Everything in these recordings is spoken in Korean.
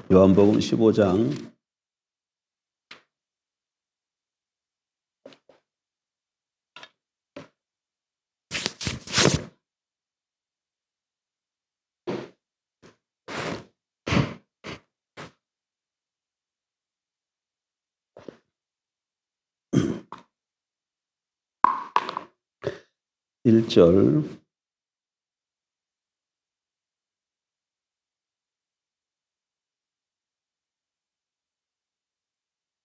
요한복음 15장 1절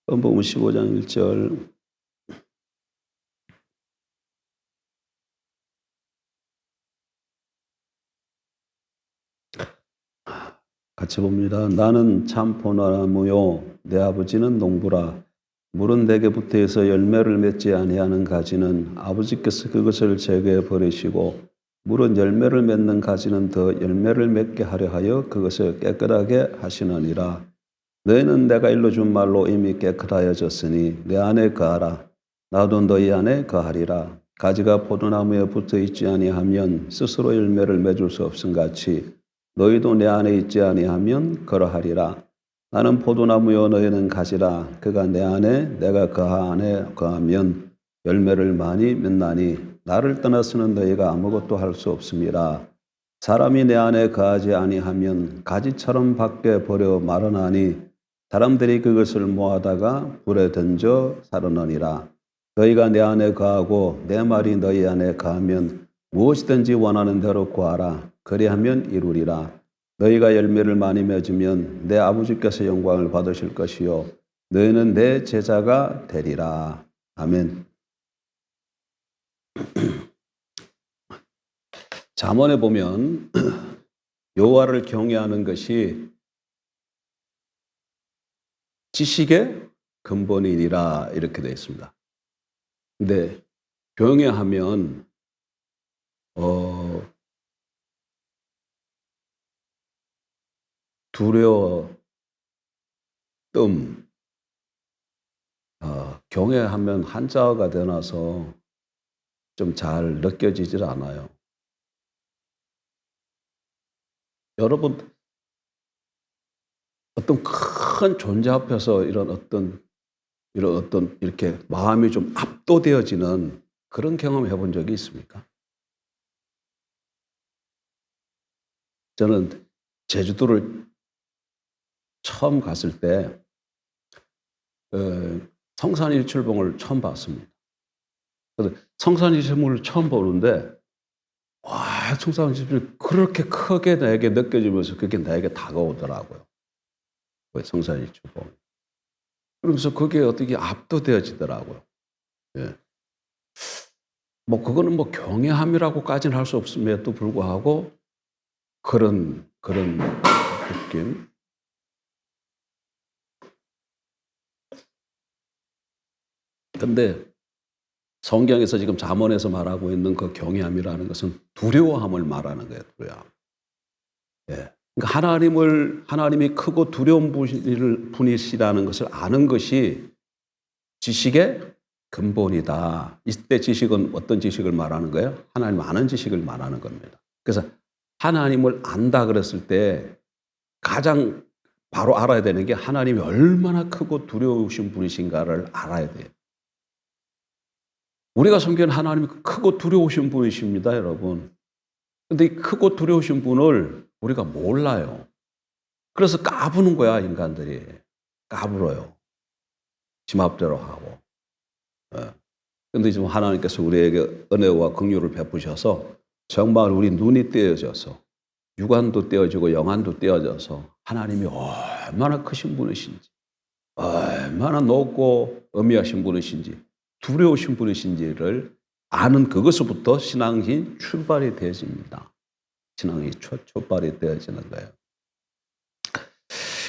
요한복음 15장 1절 같이 봅니다. 나는 참 포도나무요 내 아버지는 농부라. 물은 내게 붙어서 열매를 맺지 아니하는 가지는 아버지께서 그것을 제거해 버리시고 물은 열매를 맺는 가지는 더 열매를 맺게 하려 하여 그것을 깨끗하게 하시느니라. 너희는 내가 일러준 말로 이미 깨끗하여졌으니 내 안에 거하라. 나도 너희 안에 거하리라. 가지가 포도나무에 붙어 있지 아니하면 스스로 열매를 맺을 수 없음 같이 너희도 내 안에 있지 아니하면 그러하리라. 나는 포도나무요 너희는 가지라. 그가 내 안에 내가 그 안에 거하면 열매를 많이 맺나니 나를 떠나서는 너희가 아무것도 할 수 없음이라. 사람이 내 안에 거하지 아니하면 가지처럼 밖에 버려 마르나니 사람들이 그것을 모아다가 불에 던져 사르느니라. 너희가 내 안에 거하고 내 말이 너희 안에 거하면 무엇이든지 원하는 대로 구하라. 그리하면 이루리라. 너희가 열매를 많이 맺으면 내 아버지께서 영광을 받으실 것이요 너희는 내 제자가 되리라. 아멘. 잠언에 보면 여호와를 경외하는 것이 지식의 근본이니라 이렇게 되어 있습니다. 근데 경외하면 두려워, 뜸, 경외하면 한자어가 되어서 좀 잘 느껴지질 않아요. 여러분, 어떤 큰 존재 앞에서 이런 어떤 이렇게 마음이 좀 압도되어지는 그런 경험 해본 적이 있습니까? 저는 제주도를 처음 갔을 때 성산일출봉을 처음 봤습니다. 그래서 성산일출봉을 처음 보는데 와, 성산일출봉이 그렇게 크게 내게 느껴지면서 그게 내게 다가오더라고요. 성산일출봉. 그러면서 그게 어떻게 압도되어지더라고요. 예. 그거는 경외함이라고까지는 할 수 없음에도 불구하고 그런 느낌. 근데 성경에서 지금 잠언에서 말하고 있는 그 경외함이라는 것은 두려워함을 말하는 거예요. 두려움. 예. 그러니까 하나님이 크고 두려운 분이시라는 것을 아는 것이 지식의 근본이다. 이때 지식은 어떤 지식을 말하는 거예요? 하나님 아는 지식을 말하는 겁니다. 그래서 하나님을 안다 그랬을 때 가장 바로 알아야 되는 게 하나님이 얼마나 크고 두려우신 분이신가를 알아야 돼요. 우리가 섬기는 하나님이 크고 두려우신 분이십니다, 여러분. 근데 이 크고 두려우신 분을 우리가 몰라요. 그래서 까부는 거야, 인간들이. 까불어요. 지 맘대로 하고. 근데 지금 하나님께서 우리에게 은혜와 긍휼을 베푸셔서 정말 우리 눈이 떼어져서 육안도 떼어지고 영안도 떼어져서 하나님이 얼마나 크신 분이신지, 얼마나 높고 엄미하신 분이신지, 두려우신 분이신지를 아는 그것부터 신앙이 출발이 되어집니다. 신앙이 출발이 되어지는 거예요.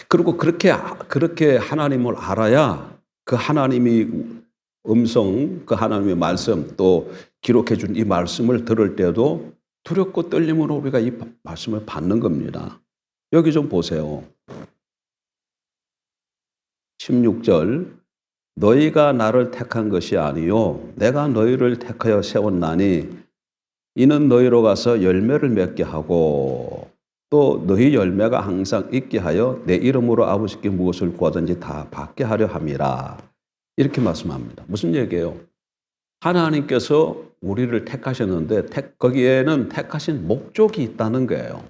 그리고 그렇게 하나님을 알아야 그 하나님이 음성, 그 하나님의 말씀 또 기록해 준 이 말씀을 들을 때도 두렵고 떨림으로 우리가 이 말씀을 받는 겁니다. 여기 좀 보세요. 16절 너희가 나를 택한 것이 아니요 내가 너희를 택하여 세웠나니 이는 너희로 가서 열매를 맺게 하고 또 너희 열매가 항상 있게 하여 내 이름으로 아버지께 무엇을 구하든지 다 받게 하려 함이라. 이렇게 말씀합니다. 무슨 얘기예요? 하나님께서 우리를 택하셨는데 거기에는 택하신 목적이 있다는 거예요.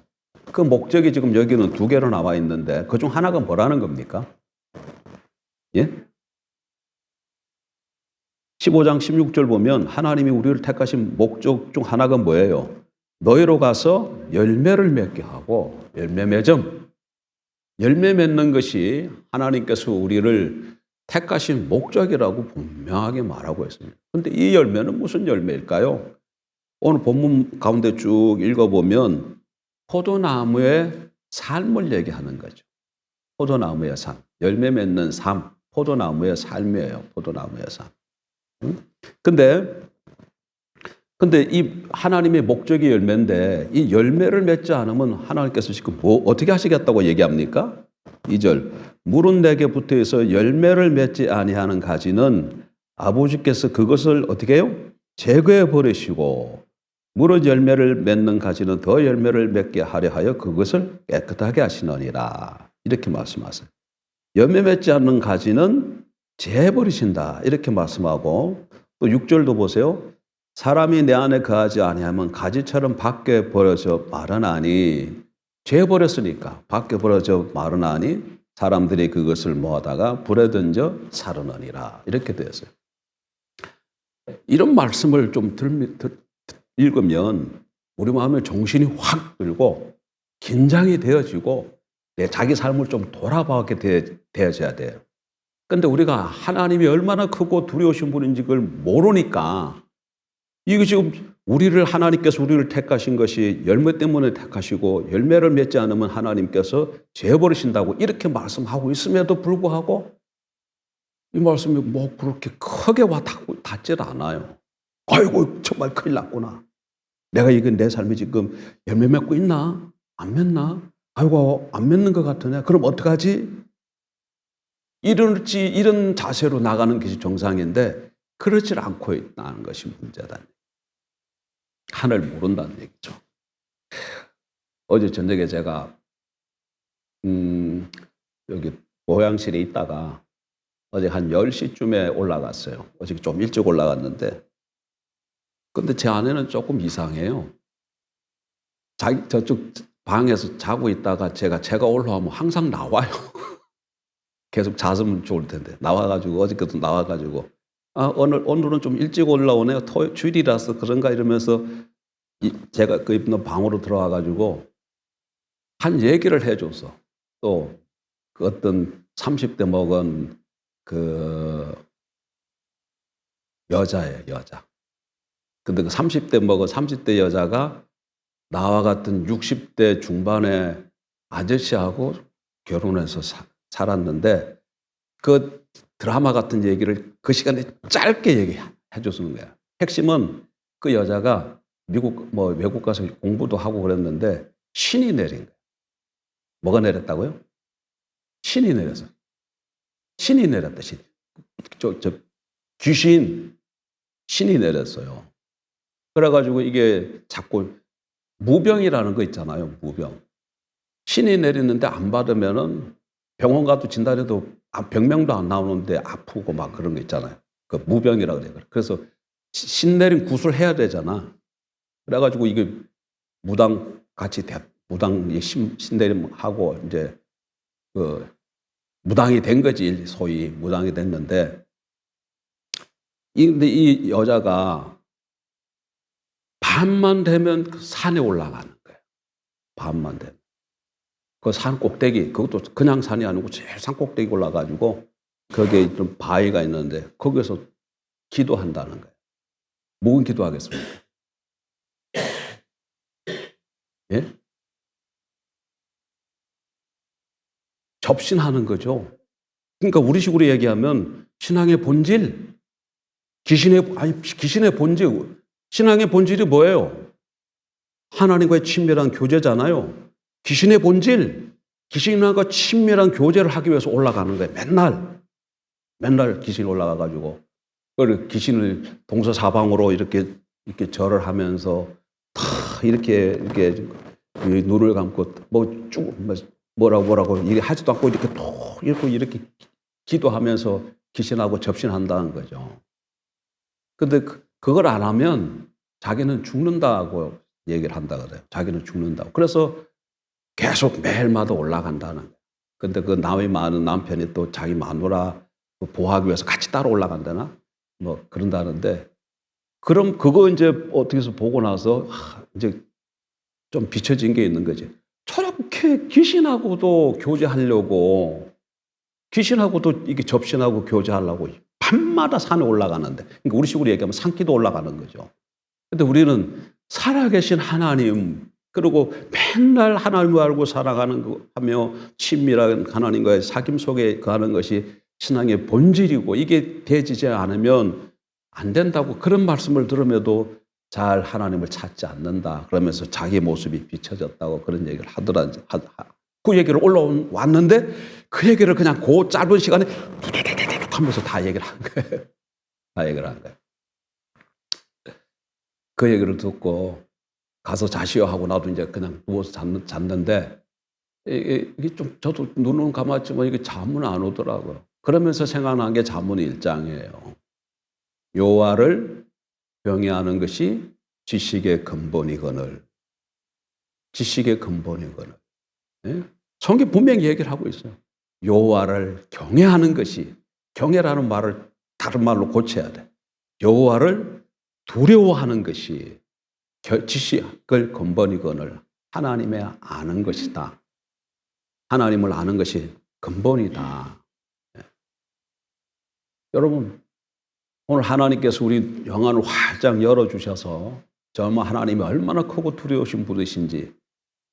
그 목적이 지금 여기는 두 개로 나와 있는데 그중 하나가 뭐라는 겁니까? 예? 15장 16절 보면 하나님이 우리를 택하신 목적 중 하나가 뭐예요? 너희로 가서 열매를 맺게 하고 열매 맺는 것이 하나님께서 우리를 택하신 목적이라고 분명하게 말하고 있습니다. 그런데 이 열매는 무슨 열매일까요? 오늘 본문 가운데 쭉 읽어보면 포도나무의 삶을 얘기하는 거죠. 포도나무의 삶, 열매 맺는 삶, 포도나무의 삶이에요. 포도나무의 삶. 근데 이 하나님의 목적이 열매인데 이 열매를 맺지 않으면 하나님께서 지금 어떻게 하시겠다고 얘기합니까? 2절 물은 내게 붙어 있어 열매를 맺지 아니하는 가지는 아버지께서 그것을 어떻게 해요? 제거해 버리시고 물은 열매를 맺는 가지는 더 열매를 맺게 하려 하여 그것을 깨끗하게 하시느니라. 이렇게 말씀하세요. 열매 맺지 않는 가지는 제버리신다. 이렇게 말씀하고 또 6절도 보세요. 사람이 내 안에 거하지 아니하면 가지처럼 밖에 버려져 마르나니 죄버렸으니까 밖에 버려져 마르나니 사람들이 그것을 모아다가 불에 던져 사르느니라. 이렇게 되었어요. 이런 말씀을 좀 읽으면 우리 마음에 정신이 확 들고 긴장이 되어지고 내 자기 삶을 좀 돌아보게 되어져야 돼요. 그런데 우리가 하나님이 얼마나 크고 두려우신 분인지 그걸 모르니까 이거 지금 하나님께서 우리를 택하신 것이 열매 때문에 택하시고 열매를 맺지 않으면 하나님께서 죄버리신다고 이렇게 말씀하고 있음에도 불구하고 이 말씀이 뭐 그렇게 크게 와 닿질 않아요. 아이고 정말 큰일 났구나. 내가 이게 내 삶이 지금 열매 맺고 있나? 안 맺나? 아이고 안 맺는 것 같으네. 그럼 어떡하지? 이런 자세로 나가는 것이 정상인데 그렇지 않고 있다는 것이 문제다. 하늘 모른다는 얘기죠. 어제 저녁에 제가 여기 보양실에 있다가 어제 한 10시쯤에 올라갔어요. 어제 좀 일찍 올라갔는데 근데 제 아내는 조금 이상해요. 저쪽 방에서 자고 있다가 제가 올라오면 항상 나와요. 계속 잤으면 좋을 텐데 나와가지고 어저께도 나와가지고 오늘은 좀 일찍 올라오네요. 주일이라서 그런가 이러면서 제가 그 있는 방으로 들어와가지고 한 얘기를 해줘서 또 그 어떤 30대 먹은 그 여자예요, 여자. 근데 그 30대 여자가 나와 같은 60대 중반의 아저씨하고 결혼해서 살았는데 그 드라마 같은 얘기를 그 시간에 짧게 얘기해 줬는 거야. 핵심은 그 여자가 외국 가서 공부도 하고 그랬는데 신이 내린 거야. 뭐가 내렸다고요? 신이 내렸어. 신이 내렸다. 신이 내렸어요. 그래가지고 이게 자꾸 무병이라는 거 있잖아요. 무병. 신이 내리는데 안 받으면은 병원 가도 진단해도 병명도 안 나오는데 아프고 막 그런 거 있잖아요. 그 무병이라고 그래요. 그래서 신 내린 굿을 해야 되잖아. 그래가지고 이게 무당 신 내림 하고 이제 그 무당이 된 거지. 소위 무당이 됐는데 근데 이 여자가 밤만 되면 그 산에 올라가는 거예요. 밤만 되면. 그 산 꼭대기, 그것도 그냥 산이 아니고 제일 산 꼭대기 올라가지고 거기에 좀 바위가 있는데 거기서 기도한다는 거예요. 무슨 기도하겠습니까? 예? 접신하는 거죠. 그러니까 우리 식으로 얘기하면 신앙의 본질, 귀신의 본질, 신앙의 본질이 뭐예요? 하나님과의 친밀한 교제잖아요. 귀신의 본질, 귀신과 친밀한 교제를 하기 위해서 올라가는 거예요. 맨날 귀신이 올라가가지고 그 귀신을 동서사방으로 이렇게 절을 하면서 다 이렇게 이 눈을 감고 뭐라고 이게 하지도 않고 이렇게 톡 이렇게 기도하면서 기신하고 접신한다는 거죠. 근데 그걸 안 하면 자기는 죽는다고 얘기를 한다 그래요. 자기는 죽는다고. 그래서 계속 매일마다 올라간다는 거예요. 근데 그 나이 많은 남편이 또 자기 마누라 보호하기 위해서 같이 따로 올라간다나 뭐 그런다는데, 그럼 그거 이제 어떻게 해서 보고 나서 이제 좀 비춰진 게 있는 거지. 저렇게 귀신하고도 교제하려고, 귀신하고도 이게 접신하고 교제하려고 밤마다 산에 올라가는데, 그러니까 우리 식으로 얘기하면 산기도 올라가는 거죠. 근데 우리는 살아계신 하나님, 그리고 맨날 하나님을 알고 살아가는 하며 친밀한 하나님과의 사귐 속에 거하는 것이 신앙의 본질이고, 이게 되지 않으면 안 된다고, 그런 말씀을 들음에도 잘 하나님을 찾지 않는다 그러면서 자기 모습이 비춰졌다고 그런 얘기를 하더라. 그 얘기를 왔는데 그 얘기를 그냥 그 짧은 시간에 하면서 다 얘기를 한 거예요. 다 얘기를 한 거예요. 그 얘기를 듣고 가서 자시오 하고 나도 이제 그냥 누워서 잤는데, 이게 좀 저도 눈은 감았지만 이게 잠은 안 오더라고요. 그러면서 생각난 게 잠언 1장이에요. 여호와를 경외하는 것이 지식의 근본이거늘. 지식의 근본이거늘. 예? 성경 분명히 얘기를 하고 있어요. 여호와를 경외하는 것이, 경외라는 말을 다른 말로 고쳐야 돼. 여호와를 두려워하는 것이 지식의 근본이거늘. 하나님의 아는 것이다. 하나님을 아는 것이 근본이다. 예. 여러분, 오늘 하나님께서 우리 영안을 활짝 열어주셔서 정말 하나님이 얼마나 크고 두려우신 분이신지,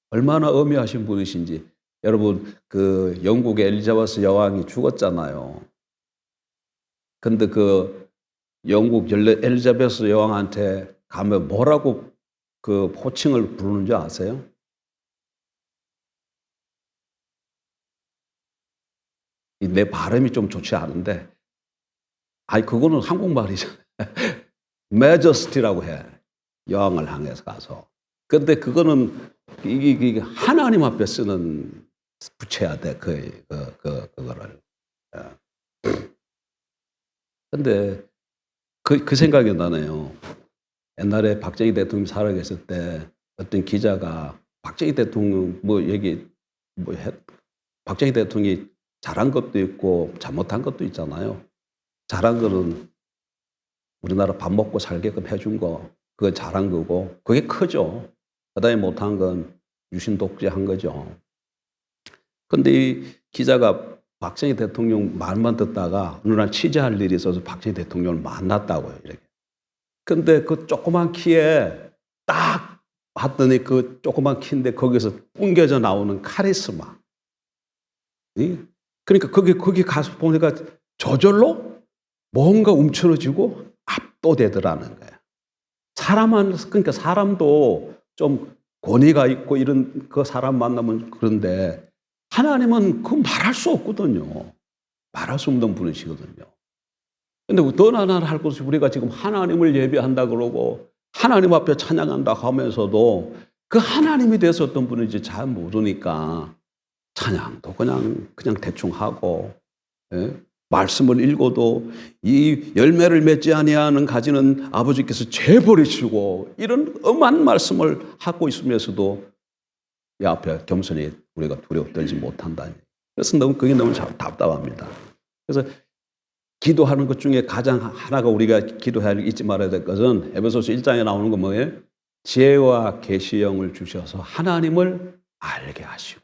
얼마나 엄미하신 분이신지. 여러분, 그 영국의 엘리자베스 여왕이 죽었잖아요. 근데 그 영국 엘리자베스 여왕한테 가면 뭐라고 그 호칭을 부르는 줄 아세요? 내 발음이 좀 좋지 않은데, 그거는 한국말이잖아요. Majesty라고 해. 여왕을 향해서 가서. 근데 그거는 이게 하나님 앞에 쓰는, 붙여야 돼. 그거를. 근데 그 생각이 나네요. 옛날에 박정희 대통령이 살아계실 때 어떤 기자가 박정희 대통령 박정희 대통령이 잘한 것도 있고 잘못한 것도 있잖아요. 잘한 거는 우리나라 밥 먹고 살게끔 해준 거, 그건 잘한 거고, 그게 크죠. 그다음에 못한 건 유신 독재한 거죠. 근데 이 기자가 박정희 대통령 말만 듣다가 어느 날 취재할 일이 있어서 박정희 대통령을 만났다고요. 이렇게. 근데 그 조그만 키에 딱 봤더니 그 조그만 키인데 거기서 뿜겨져 나오는 카리스마. 그러니까 거기 가서 보니까 저절로 뭔가 움츠러지고 압도되더라는 거예요. 그러니까 사람도 좀 권위가 있고 이런 그 사람 만나면 그런데, 하나님은 그 말할 수 없거든요. 말할 수 없는 분이시거든요. 근데 더 나아나 할 것이, 우리가 지금 하나님을 예배한다 그러고 하나님 앞에 찬양한다 하면서도 그 하나님이 대해서 어떤 분인지 잘 모르니까 찬양도 그냥 대충 하고, 예? 말씀을 읽어도 이 열매를 맺지 아니하는 가지는 아버지께서 재버리시고, 이런 엄한 말씀을 하고 있으면서도 이 앞에 겸손히 우리가 두려워 떨지 못한다니. 그래서 그게 너무 답답합니다. 그래서 기도하는 것 중에 가장 하나가, 우리가 기도해야 잊지 말아야 될 것은 에베소서 1장에 나오는 거 뭐예요? 지혜와 계시형을 주셔서 하나님을 알게 하시고,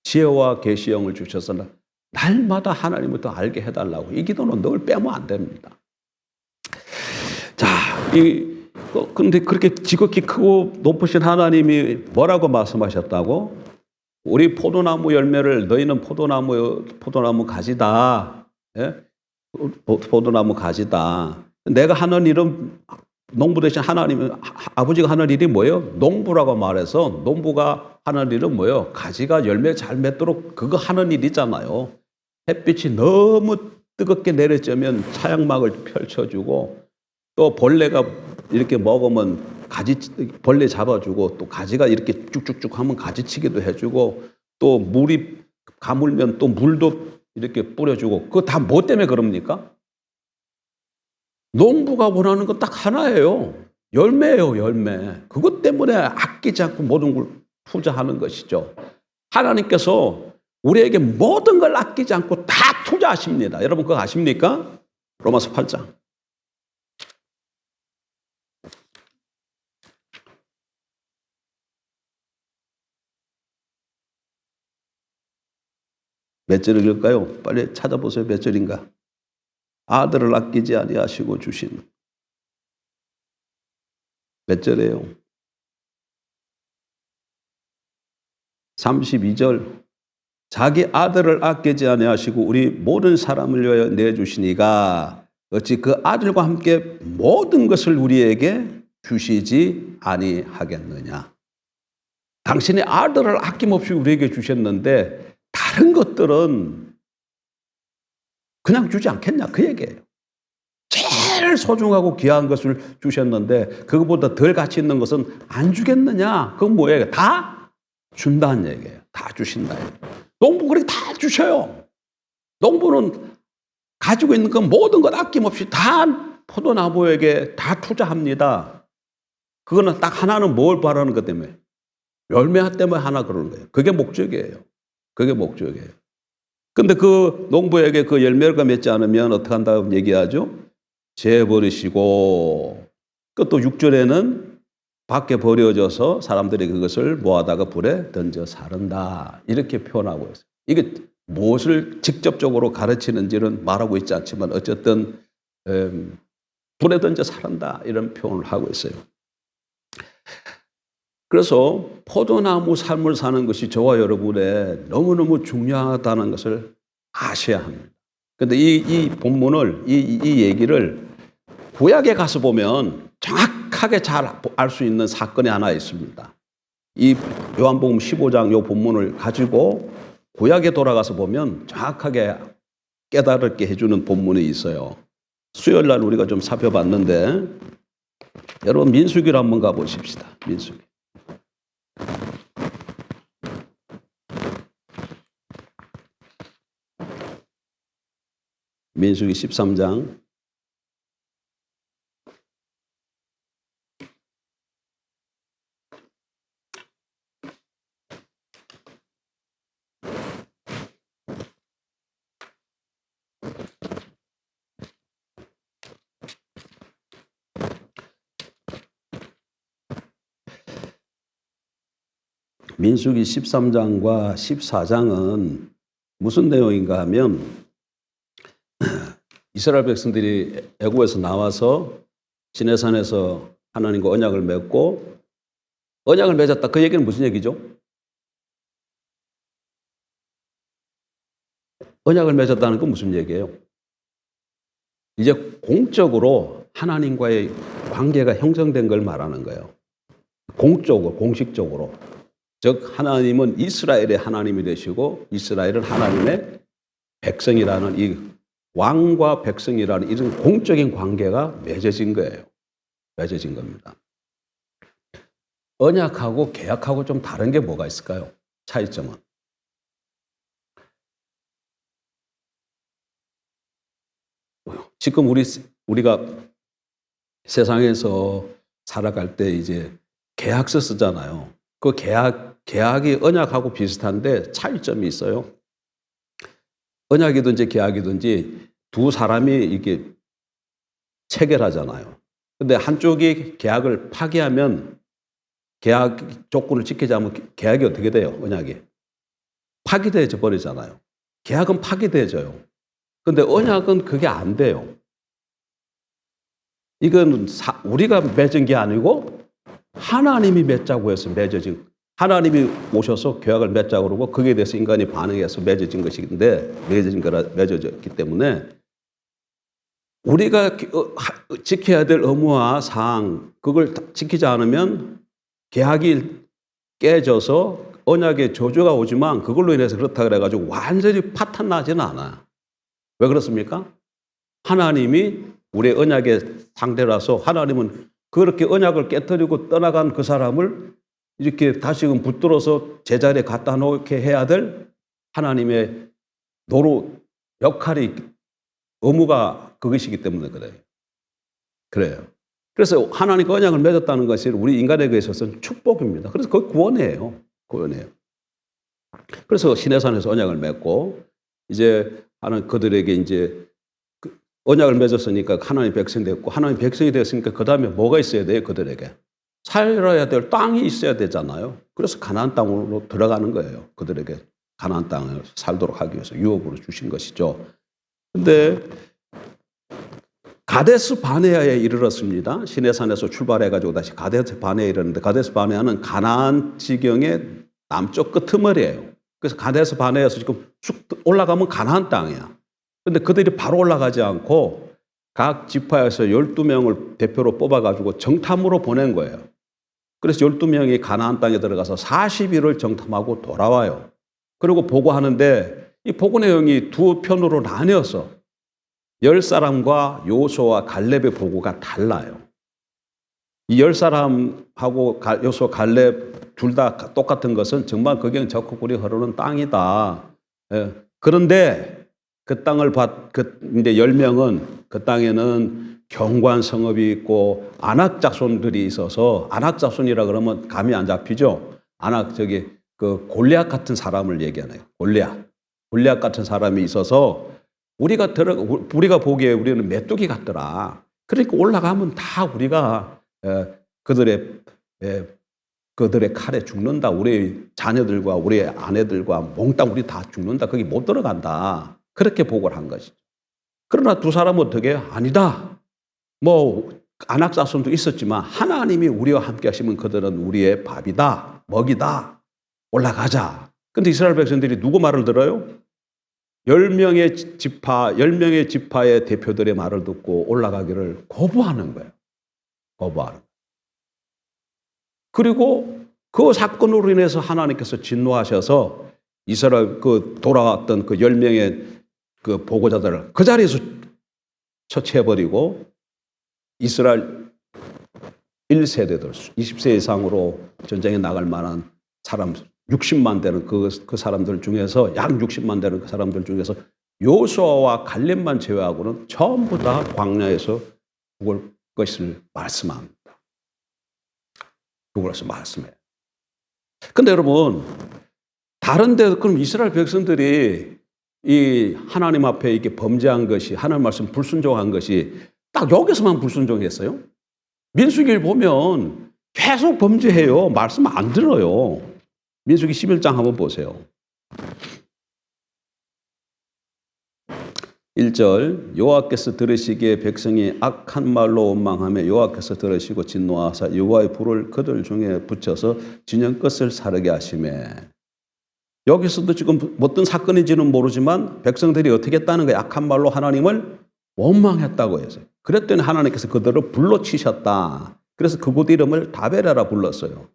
지혜와 계시형을 주셔서 날마다 하나님을 더 알게 해달라고. 이 기도는 늘 빼면 안 됩니다. 자, 근데 그렇게 지극히 크고 높으신 하나님이 뭐라고 말씀하셨다고? 우리 포도나무 열매를, 너희는 포도나무 가지다. 예? 포도나무 가지다. 내가 하는 일은, 농부 대신 아버지가 하는 일이 뭐예요? 농부라고 말해서, 농부가 하는 일은 뭐예요? 가지가 열매 잘 맺도록 그거 하는 일이잖아요. 햇빛이 너무 뜨겁게 내려쬐면 차양막을 펼쳐주고, 또 벌레가 이렇게 먹으면 벌레 잡아주고, 또 가지가 이렇게 쭉쭉쭉 하면 가지치기도 해주고, 또 물이 가물면 또 물도 이렇게 뿌려주고. 그거 다 뭐 때문에 그럽니까? 농부가 원하는 건 딱 하나예요. 열매예요, 열매. 그것 때문에 아끼지 않고 모든 걸 투자하는 것이죠. 하나님께서 우리에게 모든 걸 아끼지 않고 다 투자하십니다. 여러분 그거 아십니까? 로마서 8장. 몇 절 읽을까요? 빨리 찾아보세요. 몇 절인가? 아들을 아끼지 아니하시고 주신. 몇 절이에요? 32절. 자기 아들을 아끼지 아니하시고 우리 모든 사람을 위하여 내주시니가 어찌 그 아들과 함께 모든 것을 우리에게 주시지 아니하겠느냐. 당신의 아들을 아낌없이 우리에게 주셨는데 다른 것들은 그냥 주지 않겠냐, 그 얘기예요. 제일 소중하고 귀한 것을 주셨는데 그것보다 덜 가치 있는 것은 안 주겠느냐. 그건 뭐예요? 다 준다는 얘기예요. 다 주신다. 농부 그렇게 다 주셔요. 농부는 가지고 있는 그 모든 것 아낌없이 다 포도나무에게 다 투자합니다. 그거는 딱 하나는 뭘 바라는 것 때문에? 열매 때문에 하나 그러는 거예요. 그게 목적이에요. 그게 목적이에요. 근데 그 농부에게 그 열매가 맺지 않으면 어떻게 한다고 얘기하죠? 재버리시고, 또 6절에는 밖에 버려져서 사람들이 그것을 모아다가 불에 던져 사른다. 이렇게 표현하고 있어요. 이게 무엇을 직접적으로 가르치는지는 말하고 있지 않지만 어쨌든 불에 던져 사른다. 이런 표현을 하고 있어요. 그래서 포도나무 삶을 사는 것이 저와 여러분의 너무너무 중요하다는 것을 아셔야 합니다. 그런데 이 본문을, 이 얘기를 구약에 가서 보면 정확하게 잘 알 수 있는 사건이 하나 있습니다. 이 요한복음 15장 요 본문을 가지고 구약에 돌아가서 보면 정확하게 깨달게 해주는 본문이 있어요. 수요일 날 우리가 좀 살펴봤는데 여러분 민수기로 한번 가보십시다. 민수기. 민수기 13장. 민수기 13장과 14장은 무슨 내용인가 하면 이스라엘 백성들이 애굽에서 나와서 시내산에서 하나님과 언약을 맺고 언약을 맺었다. 그 얘기는 무슨 얘기죠? 언약을 맺었다는 건 무슨 얘기예요? 이제 공적으로 하나님과의 관계가 형성된 걸 말하는 거예요. 공적으로, 공식적으로. 즉 하나님은 이스라엘의 하나님이 되시고 이스라엘은 하나님의 백성이라는 이 왕과 백성이라는 이런 공적인 관계가 맺어진 거예요. 맺어진 겁니다. 언약하고 계약하고 좀 다른 게 뭐가 있을까요? 차이점은. 지금 우리가 세상에서 살아갈 때 이제 계약서 쓰잖아요. 그 계약이 언약하고 비슷한데 차이점이 있어요. 언약이든지 계약이든지 두 사람이 이렇게 체결하잖아요. 근데 한쪽이 계약을 파기하면 계약 조건을 지키지 않으면 계약이 어떻게 돼요? 언약이. 파기되어져 버리잖아요. 계약은 파기되어져요. 근데 언약은 그게 안 돼요. 이건 우리가 맺은 게 아니고 하나님이 맺자고 해서 맺어진, 하나님이 오셔서 계약을 맺자고 그러고 거기에 대해서 인간이 반응해서 맺어진 것인데, 맺어졌기 때문에 우리가 지켜야 될 의무와 사항, 그걸 지키지 않으면 계약이 깨져서 언약에 저주가 오지만 그걸로 인해서 그렇다 그래가지고 완전히 파탄 나지는 않아요. 왜 그렇습니까? 하나님이 우리의 언약의 상대라서 하나님은 그렇게 언약을 깨뜨리고 떠나간 그 사람을 이렇게 다시금 붙들어서 제자리에 갖다 놓게 해야 될 하나님의 역할이, 의무가 그것이기 때문에 그래요. 그래서 하나님과 언약을 맺었다는 것이 우리 인간에게 있어서는 축복입니다. 그래서 그게 구원이에요. 그래서 시내산에서 언약을 맺고, 이제 그들에게 이제 언약을 맺었으니까 하나님 백성이 됐고, 하나님 백성이 됐으니까 그 다음에 뭐가 있어야 돼요? 그들에게 살아야 될 땅이 있어야 되잖아요. 그래서 가나안 땅으로 들어가는 거예요. 그들에게 가나안 땅을 살도록 하기 위해서 유업으로 주신 것이죠. 근데 가데스 바네아에 이르렀습니다. 시내산에서 출발해가지고 다시 가데스 바네아에 이르렀는데, 가데스 바네아는 가나안 지경의 남쪽 끄트머리예요. 그래서 가데스 바네아에서 지금 쭉 올라가면 가나안 땅이야. 근데 그들이 바로 올라가지 않고 각 지파에서 12명을 대표로 뽑아가지고 정탐으로 보낸 거예요. 그래서 12명이 가나안 땅에 들어가서 40일을 정탐하고 돌아와요. 그리고 보고하는데 이 보고 내용이 두 편으로 나뉘어서 10사람과 요수아와 갈렙의 보고가 달라요. 이 10사람하고 요수아, 갈렙 둘 다 똑같은 것은 정말 거기는 적국꿀이 흐르는 땅이다. 그런데 그 땅을 이제 10명은 그 땅에는 경관 성읍이 있고 아낙 자손들이 있어서, 아낙 자손이라 그러면 감이 안 잡히죠. 그 골리앗 같은 사람을 얘기하네요. 골리앗 같은 사람이 있어서 우리가 보기에 우리는 메뚜기 같더라. 그러니까 올라가면 다 우리가 그들의 칼에 죽는다. 우리 자녀들과 우리 아내들과 몽땅 우리 다 죽는다. 거기 못 들어간다. 그렇게 보고를 한 것이죠. 그러나 두 사람은 어떻게? 아니다. 아낙 자손도 있었지만 하나님이 우리와 함께 하시면 그들은 우리의 밥이다. 먹이다. 올라가자. 근데 이스라엘 백성들이 누구 말을 들어요? 10명의 지파의 대표들의 말을 듣고 올라가기를 거부하는 거예요. 그리고 그 사건으로 인해서 하나님께서 진노하셔서 이스라엘 돌아왔던 그 10명의 그 보고자들을 그 자리에서 처치해버리고, 이스라엘 1세대들 20세 이상으로 전쟁에 나갈 만한 사람 60만 되는 그 사람들 중에서, 약 60만 되는 그 사람들 중에서 요수아와 갈렙만 제외하고는 전부 다 광야에서 죽을 것을 말씀합니다. 그래서 말씀해요. 근데 여러분, 다른 데 그럼 이스라엘 백성들이 이 하나님 앞에 이렇게 범죄한 것이, 하나님 말씀 불순종한 것이 딱 여기서만 불순종했어요? 민수기를 보면 계속 범죄해요. 말씀 안 들어요. 민수기 11장 한번 보세요. 1절, 여호와께서 들으시기에 백성이 악한 말로 원망하며 여호와께서 들으시고 진노하사 여호와의 불을 그들 중에 붙여서 진영 끝을 사르게 하시매. 여기서도 지금 어떤 사건인지는 모르지만 백성들이 어떻게 했다는 거예요? 악한 말로 하나님을 원망했다고 해서. 그랬더니 하나님께서 그들을 불로 치셨다. 그래서 그곳 이름을 다베라라 불렀어요.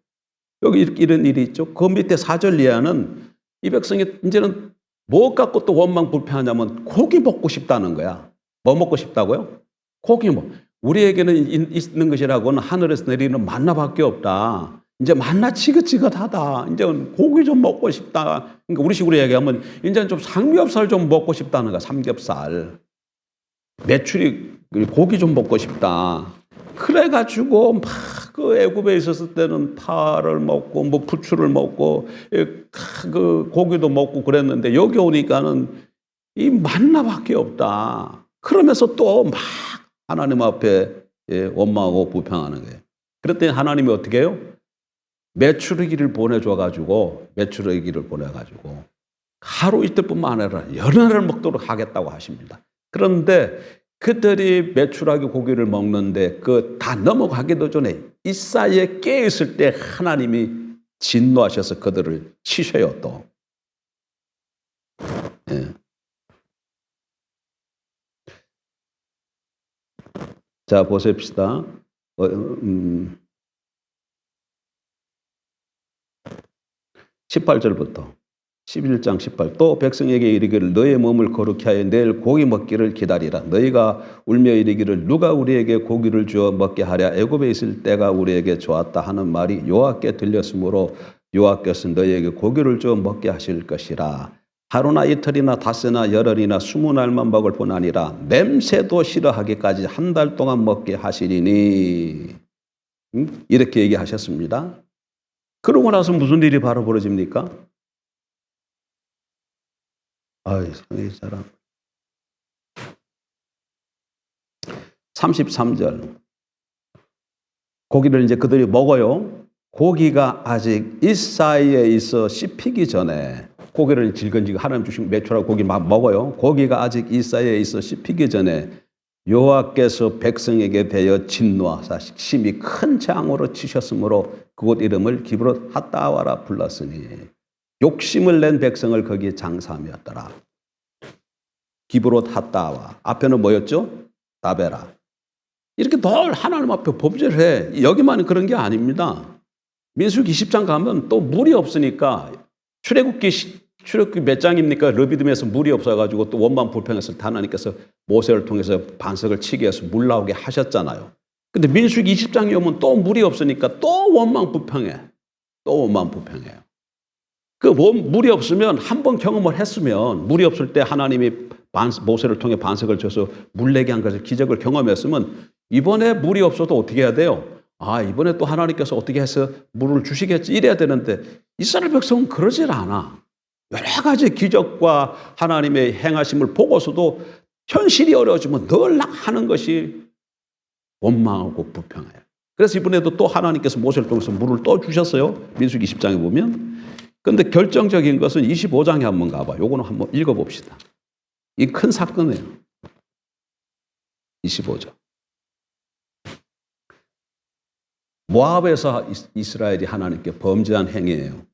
여기 이런 일이 있죠. 그 밑에 4절 이하는 이 백성이 이제는 뭐 갖고 또 원망 불평하냐면 고기 먹고 싶다는 거야. 뭐 먹고 싶다고요? 고기 우리에게는 있는 것이라고는 하늘에서 내리는 만나밖에 없다. 이제 만나 지긋지긋하다. 이제 고기 좀 먹고 싶다. 그러니까 우리 식으로 얘기하면 이제는 좀 삼겹살 좀 먹고 싶다는 거야. 삼겹살. 메추리 고기 좀 먹고 싶다. 그래가지고 막 그 애굽에 있었을 때는 파를 먹고 부추를 먹고 그 고기도 먹고 그랬는데 여기 오니까는 이 만나밖에 없다. 그러면서 또 막 하나님 앞에 원망하고 불평하는 거예요. 그랬더니 하나님이 어떻게 해요? 메추리기를 보내가지고 하루 이틀뿐만 아니라 열흘을 먹도록 하겠다고 하십니다. 그런데 그들이 메추라기 고기를 먹는데 다 넘어가기도 전에 이 사이에 깨있을 때 하나님이 진노하셔서 그들을 치셔요 또. 자, 보십시다. 18절부터. 11장 18. 또 백성에게 이르기를 너의 몸을 거룩히 하여 내일 고기 먹기를 기다리라. 너희가 울며 이르기를 누가 우리에게 고기를 주어 먹게 하랴. 애굽에 있을 때가 우리에게 좋았다 하는 말이 여호와께 들렸으므로 여호와께서 너희에게 고기를 주어 먹게 하실 것이라. 하루나 이틀이나 닷새나 열흘이나 20날만 먹을 뿐 아니라 냄새도 싫어하기까지 한 달 동안 먹게 하시리니. 이렇게 얘기하셨습니다. 그러고 나서 무슨 일이 바로 벌어집니까? 아이, 성의 사람. 33절. 고기를 이제 그들이 먹어요. 고기가 아직 이 사이에 있어 씹히기 전에, 고기를 질건지고 하나님 주신 매출하고 고기 막 먹어요. 고기가 아직 이 사이에 있어 씹히기 전에 여호와께서 백성에게 대하여 진노하사 심히 큰 재앙으로 치셨으므로 그곳 이름을 기브롯 핫다와라 불렀으니 욕심을 낸 백성을 거기에 장사하였더라. 기브롯 핫다와 앞에는 뭐였죠? 다베라. 이렇게 늘 하나님 앞에 범죄를 해. 여기만 그런 게 아닙니다. 민수기 20장 가면 또 물이 없으니까 출애굽기 몇 장입니까? 르비딤에서 물이 없어가지고 또 원만 불평했을 때 하나님께서 모세를 통해서 반석을 치게 해서 물 나오게 하셨잖아요. 근데 민수기 20장에 오면 또 물이 없으니까 또 원망 불평해. 또 원망 불평해요. 그 물이 없으면 한 번 경험을 했으면, 물이 없을 때 하나님이 모세를 통해 반석을 쳐서 물 내게 한 것을 기적을 경험했으면 이번에 물이 없어도 어떻게 해야 돼요? 아, 이번에 또 하나님께서 어떻게 해서 물을 주시겠지 이래야 되는데 이스라엘 백성은 그러질 않아. 여러 가지 기적과 하나님의 행하심을 보고서도 현실이 어려워지면 늘 하는 것이 원망하고 불평해요. 그래서 이번에도 또 하나님께서 모세를 통해서 물을 또 주셨어요. 민수기 20장에 보면. 그런데 결정적인 것은 25장에 한번 가봐. 요거는 한번 읽어봅시다. 이 큰 사건이에요. 25장. 모압에서 이스라엘이 하나님께 범죄한 행위예요.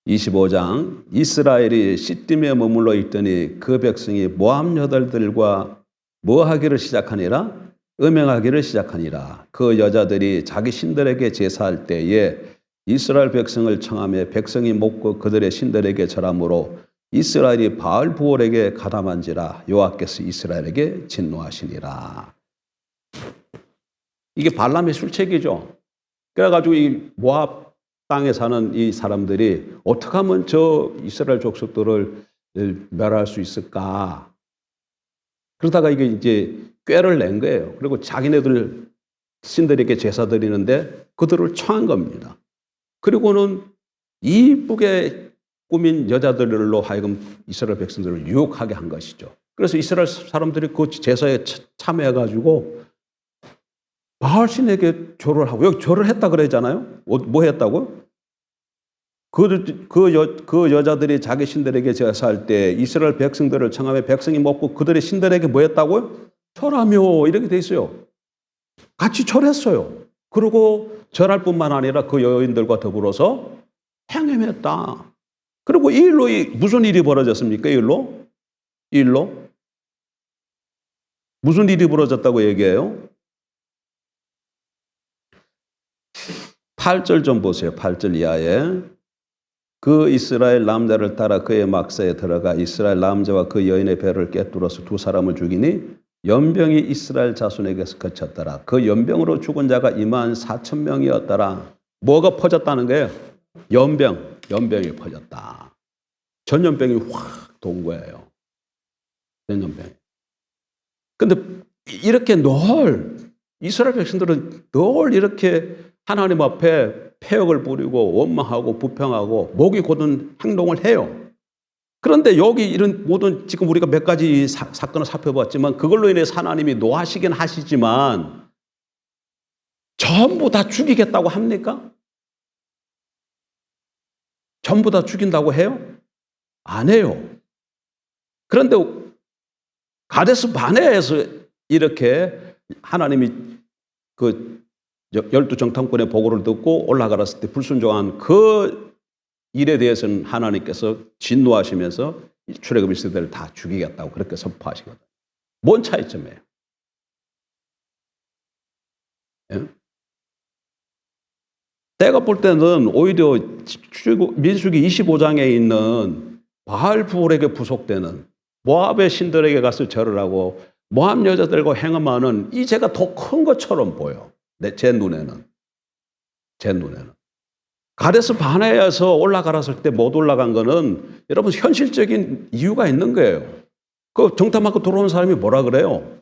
25장. 이스라엘이 시딤에 머물러 있더니 그 백성이 모압 여자들과 뭐 하기를 시작하니라? 음행하기를 시작하니라. 그 여자들이 자기 신들에게 제사할 때에 이스라엘 백성을 청하며 백성이 먹고 그들의 신들에게 절함으로 이스라엘이 바알 부올에게 가담한지라 여호와께서 이스라엘에게 진노하시니라. 이게 발람의 술책이죠. 그래가지고 이 모압 땅에 사는 이 사람들이 어떻게 하면 저 이스라엘 족속들을 멸할 수 있을까? 그러다가 이게 이제 꾀를 낸 거예요. 그리고 자기네들 신들에게 제사 드리는데 그들을 청한 겁니다. 그리고는 이쁘게 꾸민 여자들로 하여금 이스라엘 백성들을 유혹하게 한 것이죠. 그래서 이스라엘 사람들이 그 제사에 참여해가지고 바알신에게 절을 하고, 여기 절을 했다 그러잖아요. 뭐 했다고? 그 여자들이 자기 신들에게 제사할 때 이스라엘 백성들을 청하며 백성이 먹고 그들의 신들에게 뭐 했다고요? 절하며 이렇게 돼 있어요. 같이 절했어요. 그리고 절할 뿐만 아니라 그 여인들과 더불어서 행음했다. 그리고 이 일로 무슨 일이 벌어졌습니까? 이 일로? 무슨 일이 벌어졌다고 얘기해요? 8절 좀 보세요. 8절 이하에. 그 이스라엘 남자를 따라 그의 막사에 들어가 이스라엘 남자와 그 여인의 배를 꿰뚫어서 두 사람을 죽이니 연병이 이스라엘 자손에게서 그쳤더라. 그 연병으로 죽은 자가 24,000명이었더라. 뭐가 퍼졌다는 거예요? 연병이 퍼졌다. 전염병이 확 돈 거예요. 전염병. 근데 이렇게 늘 이스라엘 백성들은 늘 이렇게 하나님 앞에 패역을 부리고 원망하고 불평하고 목이 곧은 행동을 해요. 그런데 여기 이런 모든 지금 우리가 몇 가지 사건을 살펴봤지만 그걸로 인해서 하나님이 노하시긴 하시지만 전부 다 죽이겠다고 합니까? 전부 다 죽인다고 해요? 안 해요. 그런데 가데스 바네에서 이렇게 하나님이 그 12정탐꾼의 보고를 듣고 올라가았을 때 불순종한 그 일에 대해서는 하나님께서 진노하시면서 출애굽 세대를 다 죽이겠다고 그렇게 선포하시거든요. 뭔 차이점이에요? 예? 내가 볼 때는 오히려 민수기 25장에 있는 바알부올에게 부속되는 모압의 신들에게 가서 절을 하고 모압 여자들과 행음하는 이 죄가 더 큰 것처럼 보여. 제 눈에는. 가데스 바네아에서 올라가라을 때 못 올라간 거는 여러분 현실적인 이유가 있는 거예요. 그 정탐 맞고 들어온 사람이 뭐라 그래요?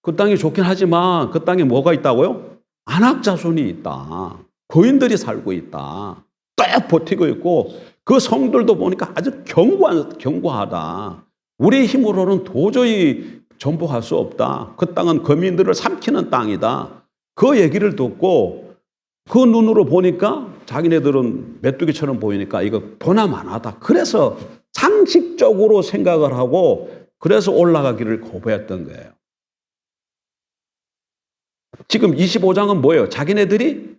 그 땅이 좋긴 하지만 그 땅에 뭐가 있다고요? 안악자손이 있다. 거인들이 살고 있다. 딱 버티고 있고 그 성들도 보니까 아주 견고하다. 우리 힘으로는 도저히 전복할 수 없다. 그 땅은 거민들을 삼키는 땅이다. 그 얘기를 듣고 그 눈으로 보니까 자기네들은 메뚜기처럼 보이니까 이거 보나마나다. 그래서 상식적으로 생각을 하고 그래서 올라가기를 거부했던 거예요. 지금 25장은 뭐예요? 자기네들이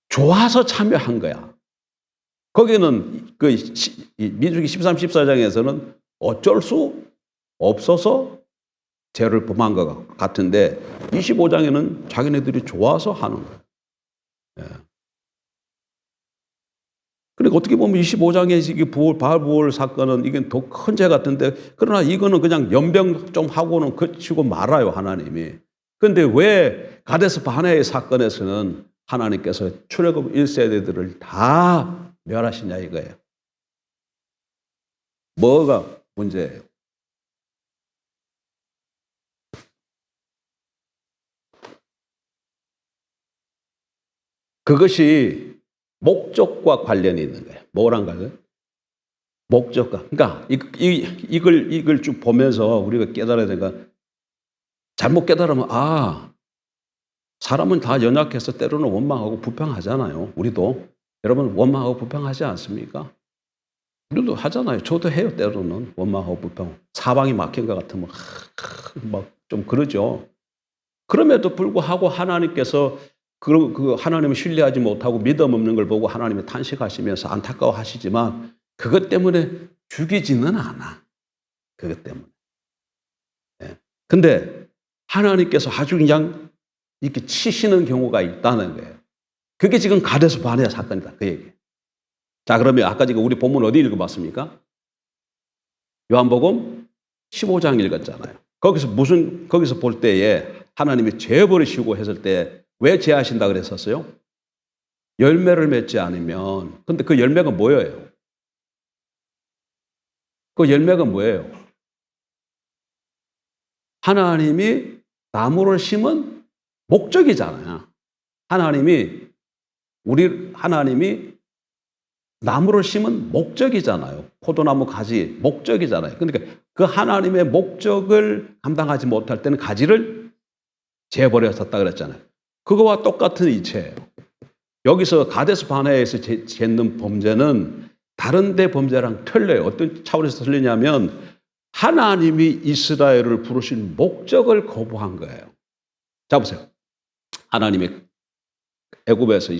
좋아서 참여한 거야. 거기는 그 민수기 13, 14장에서는 어쩔 수 없어서 죄를 범한 것 같은데 25장에는 자기네들이 좋아서 하는 거예요. 예. 그러니까 어떻게 보면 25장의 바알부올 사건은 이게 더 큰 죄 같은데 그러나 이거는 그냥 연병 좀 하고는 그치고 말아요, 하나님이. 그런데 왜 가데스 바네아의 사건에서는 하나님께서 출애굽 1세대들을 다 멸하시냐 이거예요. 뭐가 문제예요? 그것이 목적과 관련이 있는 거예요. 뭐란가요? 목적과. 그러니까 이걸 쭉 보면서 우리가 깨달아야 되니까 잘못 깨달으면 사람은 다 연약해서 때로는 원망하고 불평하잖아요. 우리도. 여러분 원망하고 불평하지 않습니까? 우리도 하잖아요. 저도 해요. 때로는 원망하고 불평. 사방이 막힌 것 같으면 막 좀 그러죠. 그럼에도 불구하고 하나님께서 그 하나님을 신뢰하지 못하고 믿음 없는 걸 보고 하나님이 탄식하시면서 안타까워하시지만 그것 때문에 죽이지는 않아. 그것 때문에. 근데 하나님께서 아주 그냥 이렇게 치시는 경우가 있다는 거예요. 그게 지금 가데스 바네아 사건이다. 그 얘기. 자, 그러면 아까 지금 우리 본문 어디 읽어봤습니까? 요한복음 15장 읽었잖아요. 거기서 볼 때에 하나님이 죄 버리시고 했을 때 왜 죄하신다 그랬었어요? 열매를 맺지 않으면. 근데 그 열매가 뭐예요? 그 열매가 뭐예요? 하나님이 나무를 심은 목적이잖아요. 하나님이 나무를 심은 목적이잖아요. 포도나무 가지 목적이잖아요. 그러니까 그 하나님의 목적을 감당하지 못할 때는 가지를 재버렸었다 그랬잖아요. 그거와 똑같은 이치예요. 여기서 가데스 바네아에서 짓는 범죄는 다른 데 범죄랑 틀려요. 어떤 차원에서 틀리냐면 하나님이 이스라엘을 부르신 목적을 거부한 거예요. 자 보세요. 하나님이 애굽에서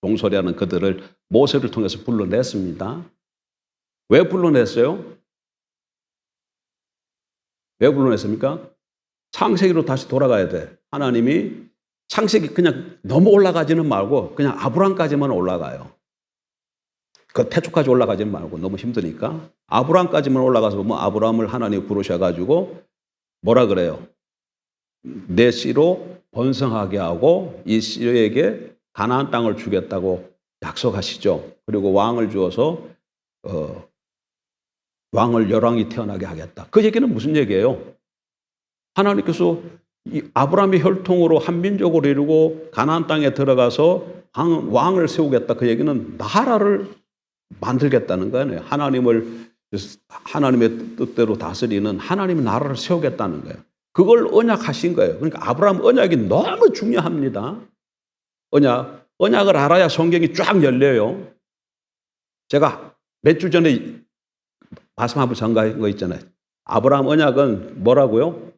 종소리하는 그들을 모세를 통해서 불러냈습니다. 왜 불러냈어요? 왜 불러냈습니까? 창세기로 다시 돌아가야 돼. 하나님이 창세기 그냥 너무 올라가지는 말고 그냥 아브람까지만 올라가요. 그 태초까지 올라가지 말고 너무 힘드니까 아브람까지만 올라가서 보면 아브람을 하나님이 부르셔가지고 뭐라 그래요? 내 씨로 번성하게 하고 이 씨에게 가나안 땅을 주겠다고 약속하시죠. 그리고 왕을 주어서 왕을 열왕이 태어나게 하겠다. 그 얘기는 무슨 얘기예요? 하나님께서 이 아브라함의 혈통으로 한민족을 이루고 가나안 땅에 들어가서 왕을 세우겠다. 그 얘기는 나라를 만들겠다는 거예요. 하나님의 뜻대로 다스리는 하나님의 나라를 세우겠다는 거예요. 그걸 언약하신 거예요. 그러니까 아브라함 언약이 너무 중요합니다. 언약을 알아야 성경이 쫙 열려요. 제가 몇 주 전에 말씀 한번 전가한 거 있잖아요. 아브라함 언약은 뭐라고요?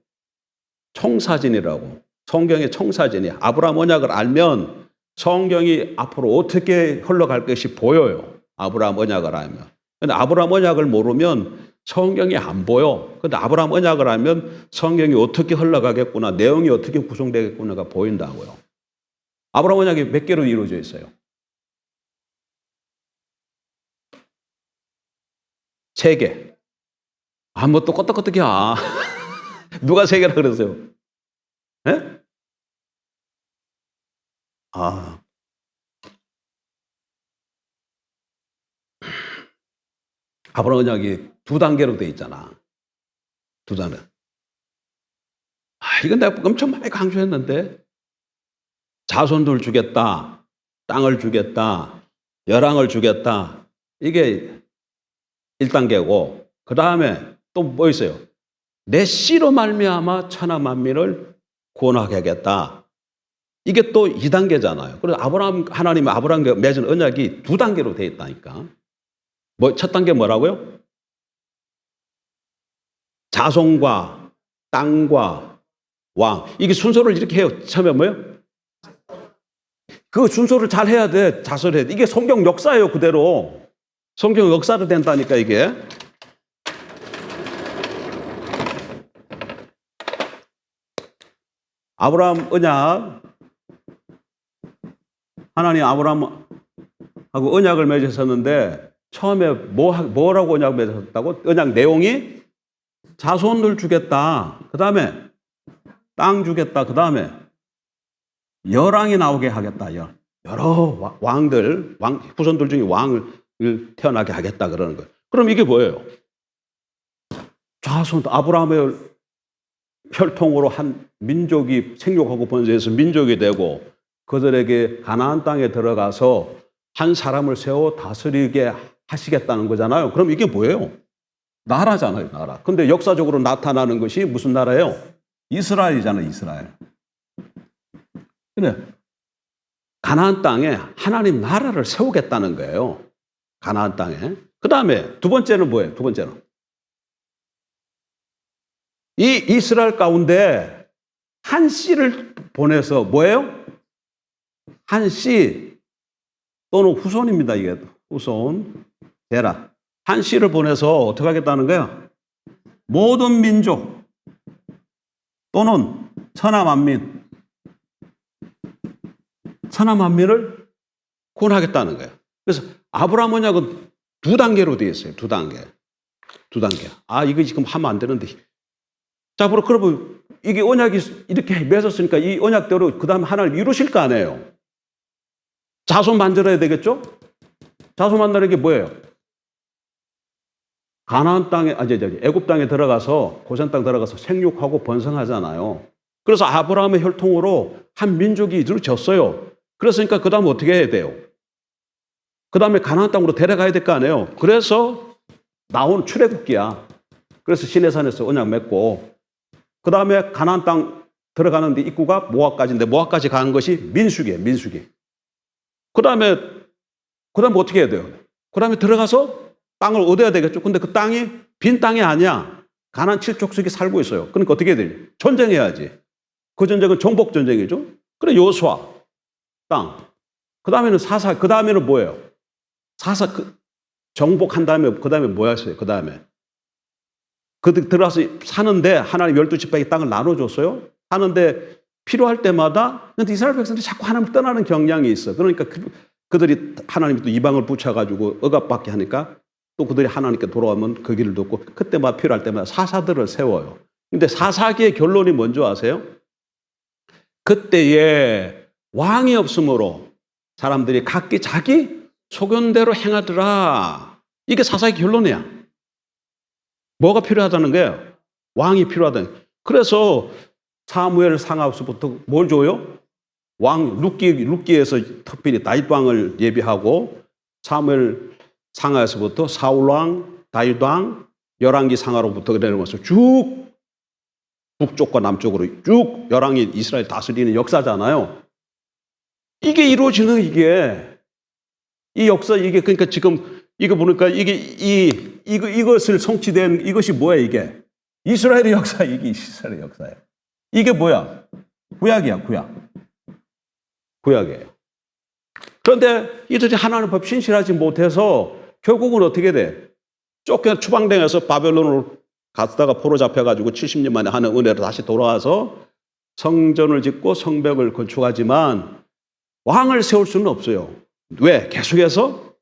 청사진이라고. 성경의 청사진이야. 아브라함 언약을 알면 성경이 앞으로 어떻게 흘러갈 것이 보여요. 아브라함 언약을 알면. 근데 아브라함 언약을 모르면 성경이 안 보여. 근데 아브라함 언약을 알면 성경이 어떻게 흘러가겠구나, 내용이 어떻게 구성되겠구나가 보인다고요. 아브라함 언약이 몇 개로 이루어져 있어요? 개. 뭐 또 껐떡껐떡이야. 누가 세 개라 그랬어요? 예? 아브라함 언약이 2단계로 돼 있잖아. 2단계. 이건 내가 엄청 많이 강조했는데, 자손들 주겠다, 땅을 주겠다, 열왕을 주겠다. 이게 1단계고, 그 다음에 또 뭐 있어요? 내 씨로 말미암아 천하 만민을 구원하게 하겠다. 이게 또 2단계잖아요. 그래서 하나님이 아브라함과 맺은 언약이 2단계로 돼 있다니까. 첫 단계 뭐라고요? 자손과 땅과 왕. 이게 순서를 이렇게 해요. 처음에 뭐예요? 그 순서를 잘 해야 돼. 자설해야 돼. 이게 성경 역사예요, 그대로. 성경 역사로 된다니까, 이게. 아브라함 언약. 하나님 아브라함하고 언약을 맺으셨는데, 처음에 뭐라고 언약을 맺으셨다고? 언약 내용이 자손들 주겠다. 그 다음에 땅 주겠다. 그 다음에 열왕이 나오게 하겠다. 여러 왕들, 후손들 중에 왕을 태어나게 하겠다. 그러는 거예요. 그럼 이게 뭐예요? 자손, 아브라함의 혈통으로 한 민족이 생육하고 번성해서 민족이 되고 그들에게 가나안 땅에 들어가서 한 사람을 세워 다스리게 하시겠다는 거잖아요. 그럼 이게 뭐예요? 나라잖아요, 나라. 근데 역사적으로 나타나는 것이 무슨 나라예요? 이스라엘이잖아요, 이스라엘. 근데 가나안 땅에 하나님 나라를 세우겠다는 거예요. 가나안 땅에. 그 다음에 2번째는 뭐예요? 2번째는. 이 이스라엘 가운데 한 씨를 보내서 뭐예요? 한 씨 또는 후손입니다. 이게 후손. 대라. 한 씨를 보내서 어떻게 하겠다는 거예요? 모든 민족 또는 천하 만민을 구원하겠다는 거예요. 그래서 아브라함 언약은 2단계로 되어 있어요. 2단계. 이거 지금 하면 안 되는데. 자, 그러면 이게 언약이 이렇게 맺었으니까 이 언약대로 그 다음에 하나님 이루실 거 아니에요. 자손 만들어야 되겠죠? 자손 만드는 게 뭐예요? 가나안 땅에, 애굽 땅에 들어가서, 고센 땅 들어가서 생육하고 번성하잖아요. 그래서 아브라함의 혈통으로 한 민족이 이루어졌어요. 그랬으니까 그 다음에 어떻게 해야 돼요? 그 다음에 가나안 땅으로 데려가야 될 거 아니에요. 그래서 나온 출애굽기야. 그래서 시내산에서 언약 맺고, 그 다음에 가나안 땅 들어가는데 입구가 모압까지인데 모압까지 가는 것이 민수기예요, 민수기. 그 다음에 어떻게 해야 돼요? 그 다음에 들어가서 땅을 얻어야 되겠죠. 근데 그 땅이 빈 땅이 아니야. 가나안 7족속이 살고 있어요. 그러니까 어떻게 해야 돼요? 전쟁해야지. 그 전쟁은 정복 전쟁이죠. 그래, 여호수아 땅. 그 다음에는 사사. 그 다음에는 뭐예요? 사사 정복한 다음에 그 다음에 뭐 했어요? 그 다음에 들어가서 사는데 하나님 12지파에게 땅을 나눠줬어요. 사는데 필요할 때마다 근데 이스라엘 백성들이 자꾸 하나님을 떠나는 경향이 있어. 그러니까 그들이 하나님이 또 이방을 붙여가지고 억압받게 하니까 또 그들이 하나님께 돌아오면 그 길을 돕고 그때마다 필요할 때마다 사사들을 세워요. 근데 사사기의 결론이 뭔지 아세요? 그때에 왕이 없으므로 사람들이 각기 자기 소견대로 행하더라. 이게 사사기 결론이야. 뭐가 필요하다는 거예요? 왕이 필요하다는 거예요. 그래서 사무엘 상하수부터 뭘 줘요? 왕 룻기에서 특별히 다윗 왕을 예비하고 사무엘 상하에서부터 사울 왕, 다윗 왕, 열왕기 상하로부터 내려오면서 쭉 북쪽과 남쪽으로 쭉 열왕이 이스라엘 다스리는 역사잖아요. 이게 이루어지는 이 역사 그러니까 지금 이거 보니까 이것을 성취된 이것이 뭐야 이게? 이스라엘의 역사 이게 이스라엘의 역사예요. 이게 뭐야? 구약이야, 구약이에요. 그런데 이들이 하나님 법 신실하지 못해서 결국은 어떻게 돼? 쫓겨 추방당해서 바벨론으로 갔다가 포로 잡혀가지고 70년 만에 하는 은혜로 다시 돌아와서 성전을 짓고 성벽을 건축하지만 왕을 세울 수는 없어요. 왜? 계속해서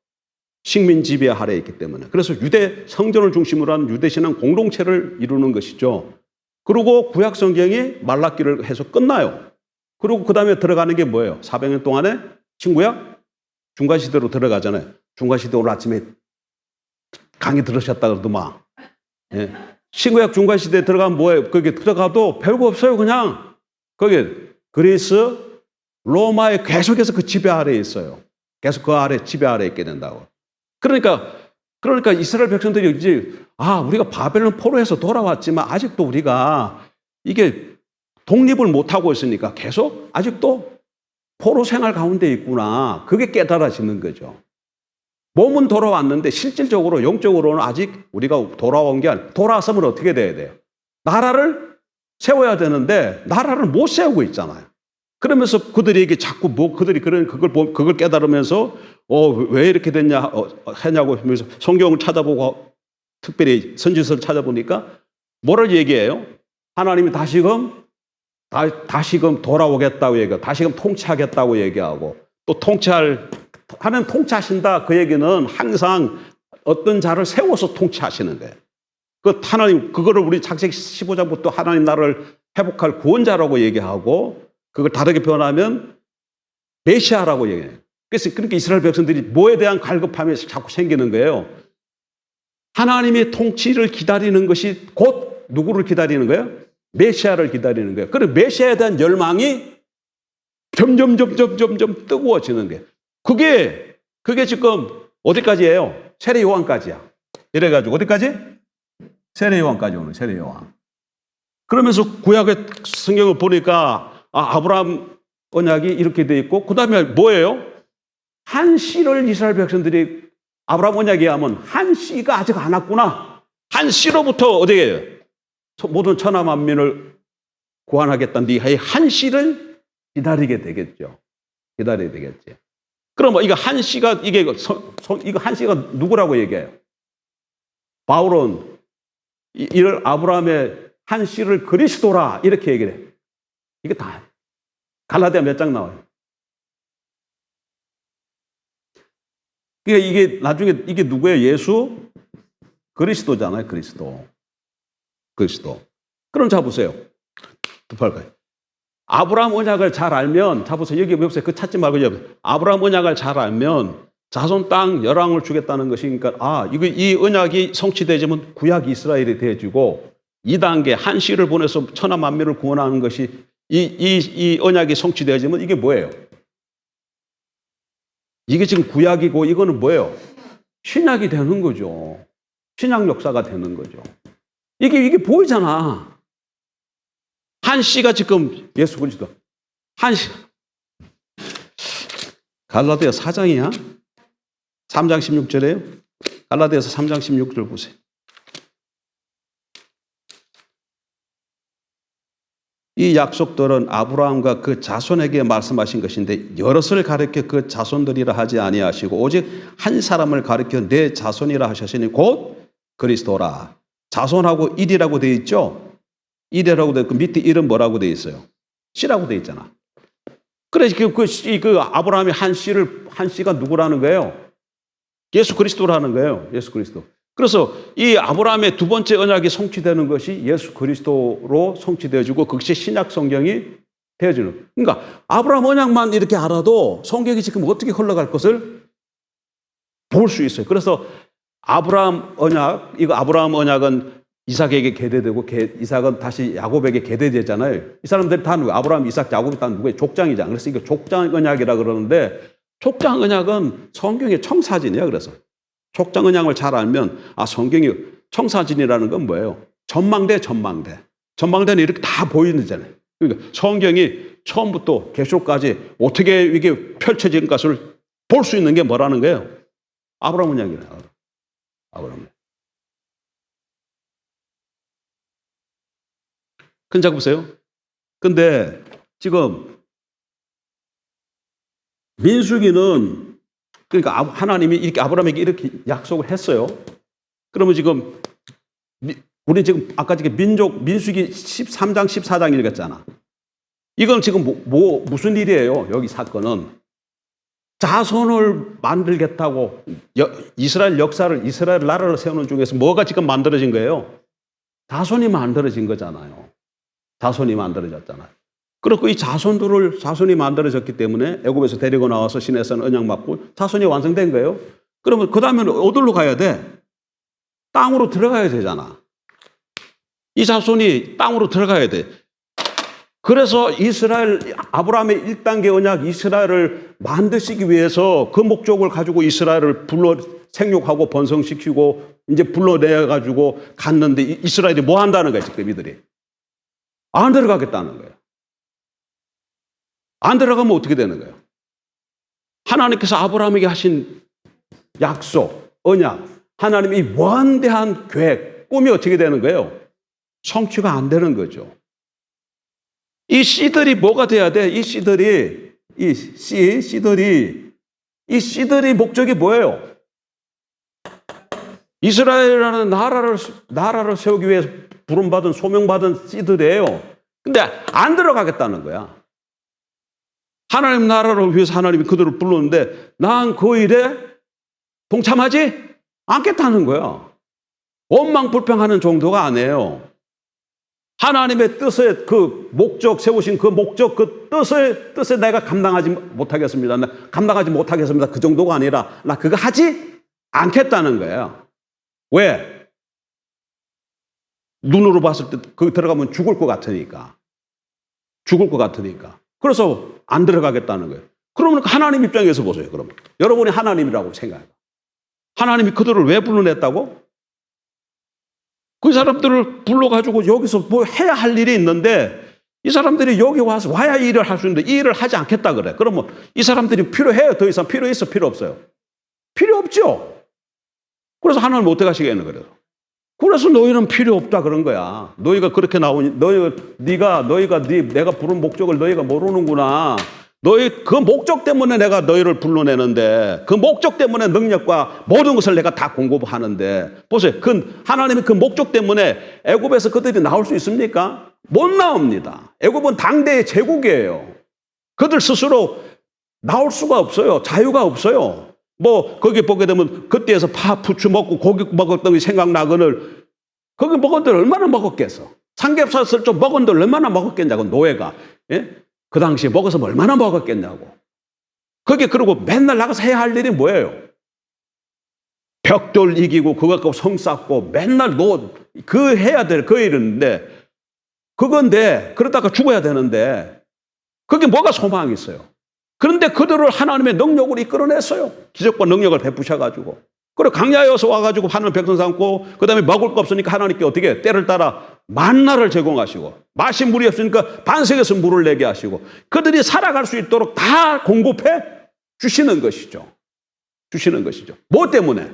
식민 지배 아래에 있기 때문에. 그래서 유대 성전을 중심으로 한 유대 신앙 공동체를 이루는 것이죠. 그리고 구약 성경이 말라기를 해서 끝나요. 그리고 그 다음에 들어가는 게 뭐예요? 400년 동안에 신구약 중간시대로 들어가잖아요. 중간시대 오늘 아침에 강의 들으셨다 그러더만. 예. 신구약 중간시대에 들어가면 뭐예요? 거기 들어가도 별거 없어요. 그냥 거기 그리스, 로마에 계속해서 그 지배 아래에 있어요. 계속 그 아래 지배 아래에 있게 된다고. 그러니까 이스라엘 백성들이 이제 우리가 바벨론 포로에서 돌아왔지만 아직도 우리가 이게 독립을 못하고 있으니까 계속 아직도 포로 생활 가운데 있구나. 그게 깨달아지는 거죠. 몸은 돌아왔는데 실질적으로 영적으로는 아직 우리가 돌아온 게 아니라 돌아왔으면 어떻게 돼야 돼요? 나라를 세워야 되는데 나라를 못 세우고 있잖아요. 그러면서 그들에게 자꾸 그들이 그걸 깨달으면서 왜 이렇게 됐냐 하냐고 하면서 성경을 찾아보고 특별히 선지서를 찾아보니까 뭐를 얘기해요? 하나님이 다시금 돌아오겠다고 얘기하고 다시금 통치하겠다고 얘기하고 또 하나님 통치하신다 그 얘기는 항상 어떤 자를 세워서 통치하시는 거예요. 하나님 그거를 우리 창세기 15장부터 하나님 나라를 회복할 구원자라고 얘기하고 그걸 다르게 표현하면 메시아라고 얘기해요. 그러니까 이스라엘 백성들이 뭐에 대한 갈급함이 자꾸 생기는 거예요. 하나님의 통치를 기다리는 것이 곧 누구를 기다리는 거예요? 메시아를 기다리는 거예요. 그리고 메시아에 대한 열망이 점점 뜨거워지는 거예요. 그게 지금 어디까지예요? 세례 요한까지야. 이래가지고 어디까지? 세례 요한까지 오는 세례 요한. 그러면서 구약의 성경을 보니까 아브라함 언약이 이렇게 돼 있고 그 다음에 뭐예요? 한 씨를 이스라엘 백성들이 아브라함 언약에 하면 한 씨가 아직 안 왔구나. 한 씨로부터 어디에 해요? 모든 천하 만민을 구원하겠다는 한 씨를 기다리게 되겠죠. 기다려야 되겠지. 그럼 이거 한 씨가 이거 한 씨가 누구라고 얘기해요? 바울은 이를 아브라함의 한 씨를 그리스도라 이렇게 얘기를 해요. 이게 다 갈라디아 몇 장 나와요. 그러니까 이게 나중에 이게 누구예요? 예수 그리스도잖아요. 그리스도. 그럼 자 보세요. 급할까요? 아브라함 언약을 잘 알면 자 보세요. 여기 보세요. 그 찾지 말고 여기 아브라함 언약을 잘 알면 자손 땅 열왕을 주겠다는 것이니까 이 언약이 성취되지면 구약 이스라엘이 되어지고 2단계 한 씨를 보내서 천하 만민을 구원하는 것이 이 언약이 성취되어지면 이게 뭐예요? 이게 지금 구약이고 이거는 뭐예요? 신약이 되는 거죠. 신약 역사가 되는 거죠. 이게 보이잖아. 한 씨가 지금 예수 그리스도. 한 씨. 갈라디아 4장이야? 3장 16절이에요? 갈라디아서 3장 16절 보세요. 이 약속들은 아브라함과 그 자손에게 말씀하신 것인데 여럿을 가리켜 그 자손들이라 하지 아니하시고 오직 한 사람을 가리켜 내 자손이라 하셨으니 곧 그리스도라. 자손하고 일이라고 되어 있죠? 일이라고 되어 있고 밑에 일은 뭐라고 되어 있어요? 씨라고 되어 있잖아. 그래서 그 아브라함이 한 씨가 누구라는 거예요? 예수 그리스도라는 거예요. 예수 그리스도. 그래서 이 아브라함의 두 번째 언약이 성취되는 것이 예수 그리스도로 성취되어지고 그것이 신약 성경이 되어지는. 그러니까 아브라함 언약만 이렇게 알아도 성경이 지금 어떻게 흘러갈 것을 볼 수 있어요. 그래서 아브라함 언약은 이삭에게 계대되고 이삭은 다시 야곱에게 계대되잖아요. 이 사람들이 다 누구예요? 아브라함, 이삭, 야곱이 다 누구예요? 족장이잖아요. 그래서 이거 족장 언약이라 그러는데 족장 언약은 성경의 청사진이에요. 그래서 족장 언약을 잘 알면 성경이 청사진이라는 건 뭐예요? 전망대는 이렇게 다 보이잖아요. 그러니까 성경이 처음부터 계시록까지 어떻게 이게 펼쳐진 것을 볼 수 있는 게 뭐라는 거예요? 아브라함 언약이에요. 아브라함. 근데 보세요. 근데 지금 민수기는 그러니까 하나님이 이렇게 아브라함에게 이렇게 약속을 했어요. 그러면 지금 우리 지금 아까 민수기 13장 14장 읽었잖아. 이건 지금 무슨 일이에요? 여기 사건은 자손을 만들겠다고 이스라엘 역사를, 이스라엘 나라를 세우는 중에서 뭐가 지금 만들어진 거예요? 자손이 만들어진 거잖아요. 자손이 만들어졌잖아요. 그리고 이 자손이 만들어졌기 때문에 애굽에서 데리고 나와서 시내산 언약 맞고 자손이 완성된 거예요. 그러면 그 다음에는 어디로 가야 돼? 땅으로 들어가야 되잖아. 이 자손이 땅으로 들어가야 돼. 그래서 아브라함의 1단계 언약 이스라엘을 만드시기 위해서 그 목적을 가지고 이스라엘을 생육하고 번성시키고 이제 불러내가지고 갔는데 이스라엘이 뭐 한다는 거예요, 지금 이들이? 안 들어가겠다는 거예요. 안 들어가면 어떻게 되는 거예요? 하나님께서 아브라함에게 하신 약속, 언약, 하나님의 원대한 계획, 꿈이 어떻게 되는 거예요? 성취가 안 되는 거죠. 이 씨들이 뭐가 돼야 돼? 이 씨들이 목적이 뭐예요? 이스라엘이라는 나라를 세우기 위해서 부름받은, 소명받은 씨들이에요. 근데 안 들어가겠다는 거야. 하나님 나라를 위해서 하나님이 그들을 불렀는데 난 그 일에 동참하지 않겠다는 거야. 원망불평하는 정도가 아니에요. 하나님의 뜻의 그 목적, 세우신 그 목적, 그 뜻에 내가 감당하지 못하겠습니다. 그 정도가 아니라 나 그거 하지 않겠다는 거예요. 왜? 눈으로 봤을 때 거기 들어가면 죽을 것 같으니까. 그래서 안 들어가겠다는 거예요. 그러면 하나님 입장에서 보세요. 그러면 여러분이 하나님이라고 생각해요. 하나님이 그들을 왜 불러냈다고? 그 사람들을 불러가지고 여기서 뭐 해야 할 일이 있는데 이 사람들이 여기 와야 이 일을 할 수 있는데 이 일을 하지 않겠다 그래. 그러면 이 사람들이 필요해요? 더 이상 필요 있어? 필요 없어요? 필요 없죠. 그래서 하나님 어떻게 하시겠는 거예요? 그래서 너희는 필요 없다 그런 거야. 너희가 그렇게 나오니 내가 부른 목적을 너희가 모르는구나. 너희 그 목적 때문에 내가 너희를 불러내는데 그 목적 때문에 능력과 모든 것을 내가 다 공급하는데 보세요. 하나님의 그 목적 때문에 애굽에서 그들이 나올 수 있습니까? 못 나옵니다. 애굽은 당대의 제국이에요. 그들 스스로 나올 수가 없어요. 자유가 없어요. 뭐 거기 보게 되면 그때에서 부추 먹고 고기 먹었던 게 생각나거늘 거기 먹었들 얼마나 먹었겠어. 삼겹살 좀 먹은들 얼마나 먹었겠냐고. 노예가. 예? 그 당시에 먹어서 얼마나 먹었겠냐고. 거기 그러고 맨날 나가서 해야 할 일이 뭐예요? 벽돌 이기고 그거 갖고 성 쌓고 맨날 해야 될 그 일인데 그건데 그러다가 죽어야 되는데 그게 뭐가 소망이 있어요? 그런데 그들을 하나님의 능력으로 이끌어냈어요. 기적과 능력을 베푸셔가지고. 그리고 광야에서 와가지고 하나님 백성 삼고 그 다음에 먹을 거 없으니까 하나님께 어떻게 때를 따라 만나를 제공하시고 마실 물이 없으니까 반석에서 물을 내게 하시고 그들이 살아갈 수 있도록 다 공급해 주시는 것이죠. 뭐 때문에?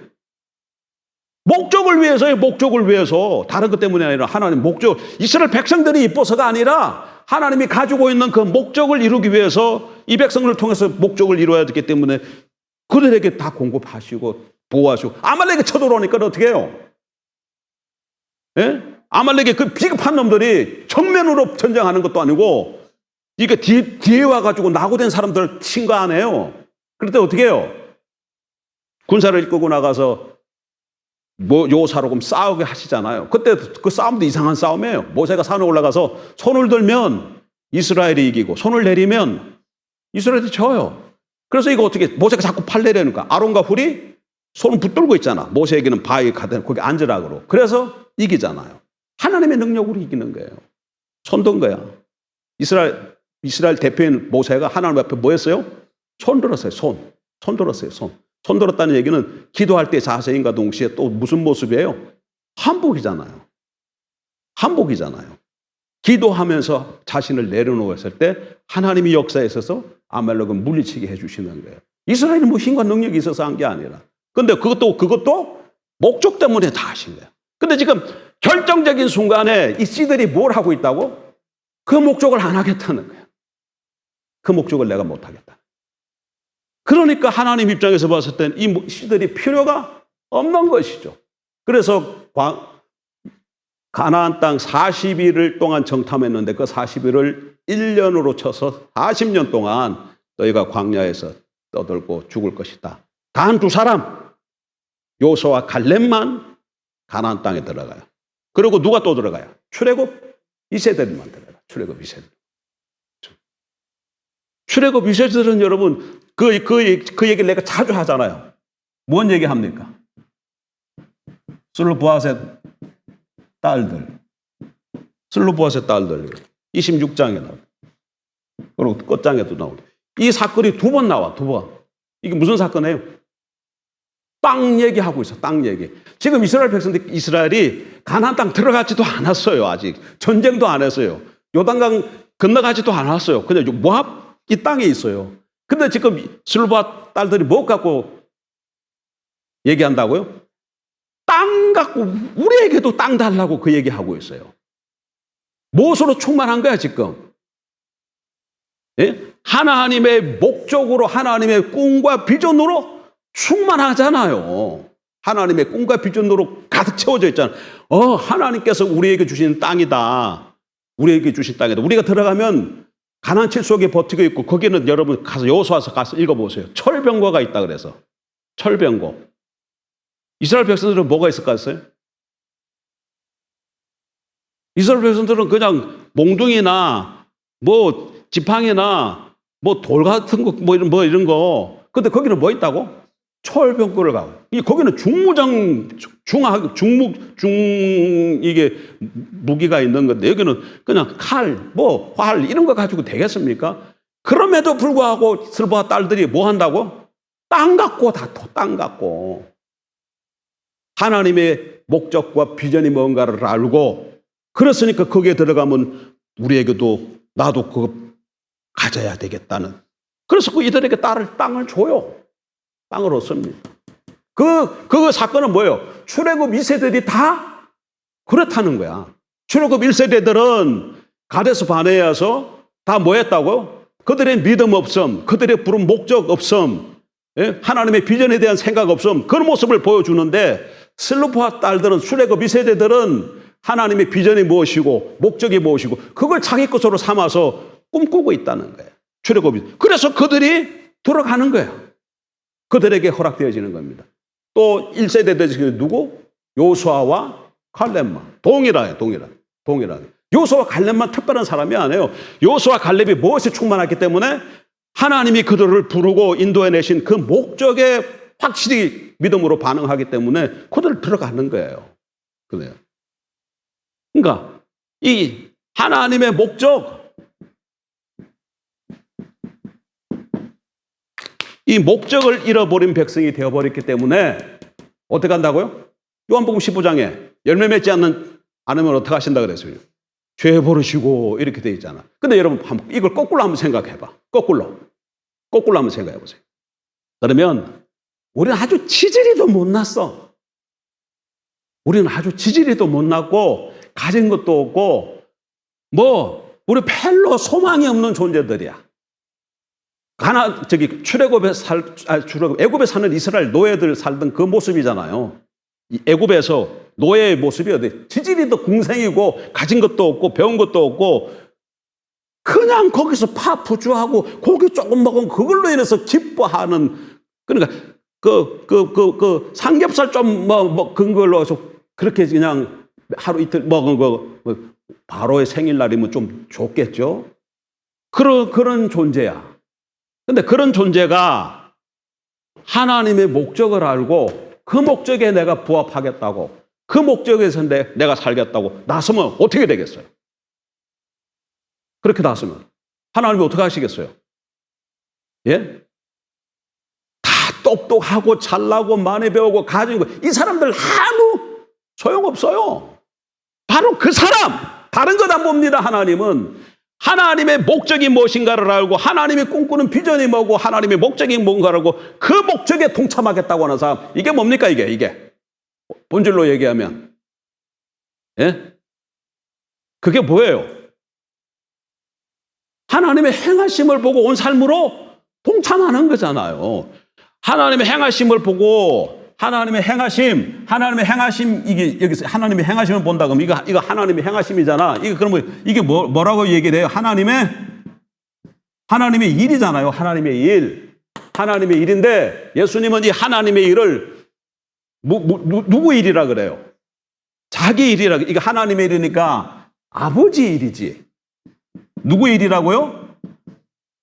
목적을 위해서요. 목적을 위해서. 다른 것 때문이 아니라 하나님 목적. 이스라엘 백성들이 이뻐서가 아니라 하나님이 가지고 있는 그 목적을 이루기 위해서 이 백성을 통해서 목적을 이루어야 되기 때문에 그들에게 다 공급하시고 보호하시고. 아말렉이 쳐들어오니까 어떻게 해요? 예? 아말렉의 그 비겁한 놈들이 정면으로 전쟁하는 것도 아니고 이게 뒤에 와가지고 낙오된 사람들을 친 거 아니에요. 그럴 때 어떻게 해요? 군사를 이끌고 나가서 요사로금 싸우게 하시잖아요. 그때 그 싸움도 이상한 싸움이에요. 모세가 산에 올라가서 손을 들면 이스라엘이 이기고 손을 내리면 이스라엘이 져요. 그래서 이거 어떻게 모세가 자꾸 팔 내려니까 아론과 훌이 손을 붙들고 있잖아. 모세에게는 바위 가든 거기 앉으라고. 그래서 이기잖아요. 하나님의 능력으로 이기는 거예요. 손 든 거야. 이스라엘 대표인 모세가 하나님 앞에 뭐 했어요? 손 들었어요. 손 들었어요. 손 들었다는 얘기는 기도할 때 자세인가 동시에 또 무슨 모습이에요? 한복이잖아요. 기도하면서 자신을 내려놓았을 때 하나님이 역사에 있어서 아말렉은 물리치게 해주시는 거예요. 이스라엘이 뭐 힘과 능력이 있어서 한 게 아니라. 근데 그것도 목적 때문에 다 하신 거예요. 근데 지금 결정적인 순간에 이 씨들이 뭘 하고 있다고? 그 목적을 안 하겠다는 거예요. 그 목적을 내가 못 하겠다. 그러니까 하나님 입장에서 봤을 땐 이 씨들이 필요가 없는 것이죠. 그래서 가나안 땅 40일을 동안 정탐했는데 그 40일을 1년으로 쳐서 40년 동안 너희가 광야에서 떠들고 죽을 것이다. 단 두 사람, 여호수아와 갈렙만 가나안 땅에 들어가요. 그리고 누가 또 들어가요? 출애굽 2세대들만 들어가요. 출애굽 2세대. 출애굽 2세대들은 여러분 그 얘기를 내가 자주 하잖아요. 뭔 얘기 합니까? 슬로보아셋 딸들. 슬로보아셋 딸들. 26장에 나오고. 그리고 끝장에도 나오고. 이 사건이 두 번 나와, 두 번. 이게 무슨 사건이에요? 땅 얘기하고 있어, 땅 얘기. 지금 이스라엘 백성들, 이스라엘이 가나안 땅 들어가지도 않았어요, 아직. 전쟁도 안 했어요. 요단강 건너가지도 않았어요. 그냥 모압 이 땅에 있어요. 근데 지금 슬로보아 딸들이 뭐 갖고 얘기한다고요? 땅 갖고, 우리에게도 땅 달라고 그 얘기하고 있어요. 무엇으로 충만한 거야, 지금? 예? 하나님의 목적으로, 하나님의 꿈과 비전으로 충만하잖아요. 하나님의 꿈과 비전으로 가득 채워져 있잖아요. 하나님께서 우리에게 주신 땅이다. 우리에게 주신 땅이다. 우리가 들어가면 가나안 칠속에 버티고 있고, 거기는 여러분 가서 여호수아서 가서 읽어보세요. 철병거가 있다 그래서. 철병거. 이스라엘 백성들은 뭐가 있을까 했어요? 이스라엘 백성들은 그냥 몽둥이나 뭐 지팡이나 뭐 돌 같은 거 뭐 이런 거. 근데 거기는 뭐 있다고? 철병거를 가고. 거기는 이게 무기가 있는 건데, 여기는 그냥 칼, 뭐 활 이런 거 가지고 되겠습니까? 그럼에도 불구하고 슬로보아 딸들이 뭐 한다고? 땅 갖고 다퉈, 땅 갖고. 하나님의 목적과 비전이 뭔가를 알고, 그렇으니까 거기에 들어가면 우리에게도 나도 그거 가져야 되겠다는. 그래서 그 이들에게 땅을 줘요. 땅을 얻습니다. 그 사건은 뭐예요? 출애굽 2세들이 다 그렇다는 거야. 출애굽 1세대들은 가데스 바네아에서 다 뭐 했다고요? 그들의 믿음 없음, 그들의 부른 목적 없음, 하나님의 비전에 대한 생각 없음, 그런 모습을 보여주는데, 슬로보아 딸들은, 출애굽 2세대들은 하나님의 비전이 무엇이고 목적이 무엇이고 그걸 자기 것으로 삼아서 꿈꾸고 있다는 거예요. 출애굽이. 그래서 그들이 들어가는 거예요. 그들에게 허락되어지는 겁니다. 또 1세대들 누구? 여호수아와 갈렙만. 동일하게. 여호수아와 갈렙만 특별한 사람이 아니에요. 여호수아와 갈렙이 무엇에 충만했기 때문에 하나님이 그들을 부르고 인도해내신 그 목적에 확실히 믿음으로 반응하기 때문에 그들 들어가는 거예요. 그래요. 그러니까 이 하나님의 목적, 이 목적을 잃어버린 백성이 되어버렸기 때문에 어떻게 한다고요? 요한복음 15장에 열매 맺지 않으면 어떻게 하신다 그랬어요? 죄 버리시고 이렇게 돼 있잖아. 근데 여러분 이걸 거꾸로 한번 생각해봐. 거꾸로 한번 생각해 보세요. 그러면 우리는 아주 지지리도 못 났어. 우리는 아주 지지리도 못 났고 가진 것도 없고 우리 별로 소망이 없는 존재들이야. 애굽에 사는 이스라엘 노예들 살던 그 모습이잖아요. 이 애굽에서 노예의 모습이 어디? 지지리도 궁생이고 가진 것도 없고 배운 것도 없고 그냥 거기서 파푸주하고 고기 조금 먹으면 그걸로 인해서 기뻐하는, 그러니까 그 삼겹살 좀 먹은 걸로 해서 그렇게 그냥 하루 이틀 먹은 거 바로의 생일날이면 좀 좋겠죠. 그런 존재야. 근데 그런 존재가 하나님의 목적을 알고 그 목적에 내가 부합하겠다고, 그 목적에서 내가 살겠다고 나서면 어떻게 되겠어요? 그렇게 나서면 하나님이 어떻게 하시겠어요? 예? 다 똑똑하고 잘나고 많이 배우고 가진 거, 이 사람들 아무 소용없어요. 바로 그 사람, 다른 것 안 봅니다. 하나님은 하나님의 목적이 무엇인가를 알고 하나님이 꿈꾸는 비전이 뭐고 하나님의 목적이 뭔가라고 그 목적에 동참하겠다고 하는 사람, 이게 뭡니까? 이게 본질로 얘기하면, 예? 그게 뭐예요? 하나님의 행하심을 보고 온 삶으로 동참하는 거잖아요. 하나님의 행하심을 보고 하나님의 행하심, 이게 여기서 하나님의 행하심을 본다 그러면 이거 하나님의 행하심이잖아. 이거 그러면 이게 뭐라고 얘기를 해요? 하나님의 일이잖아요. 하나님의 일. 하나님의 일인데 예수님은 이 하나님의 일을 누구 일이라 그래요? 자기 일이라. 이게 하나님의 일이니까 아버지 일이지. 누구 일이라고요?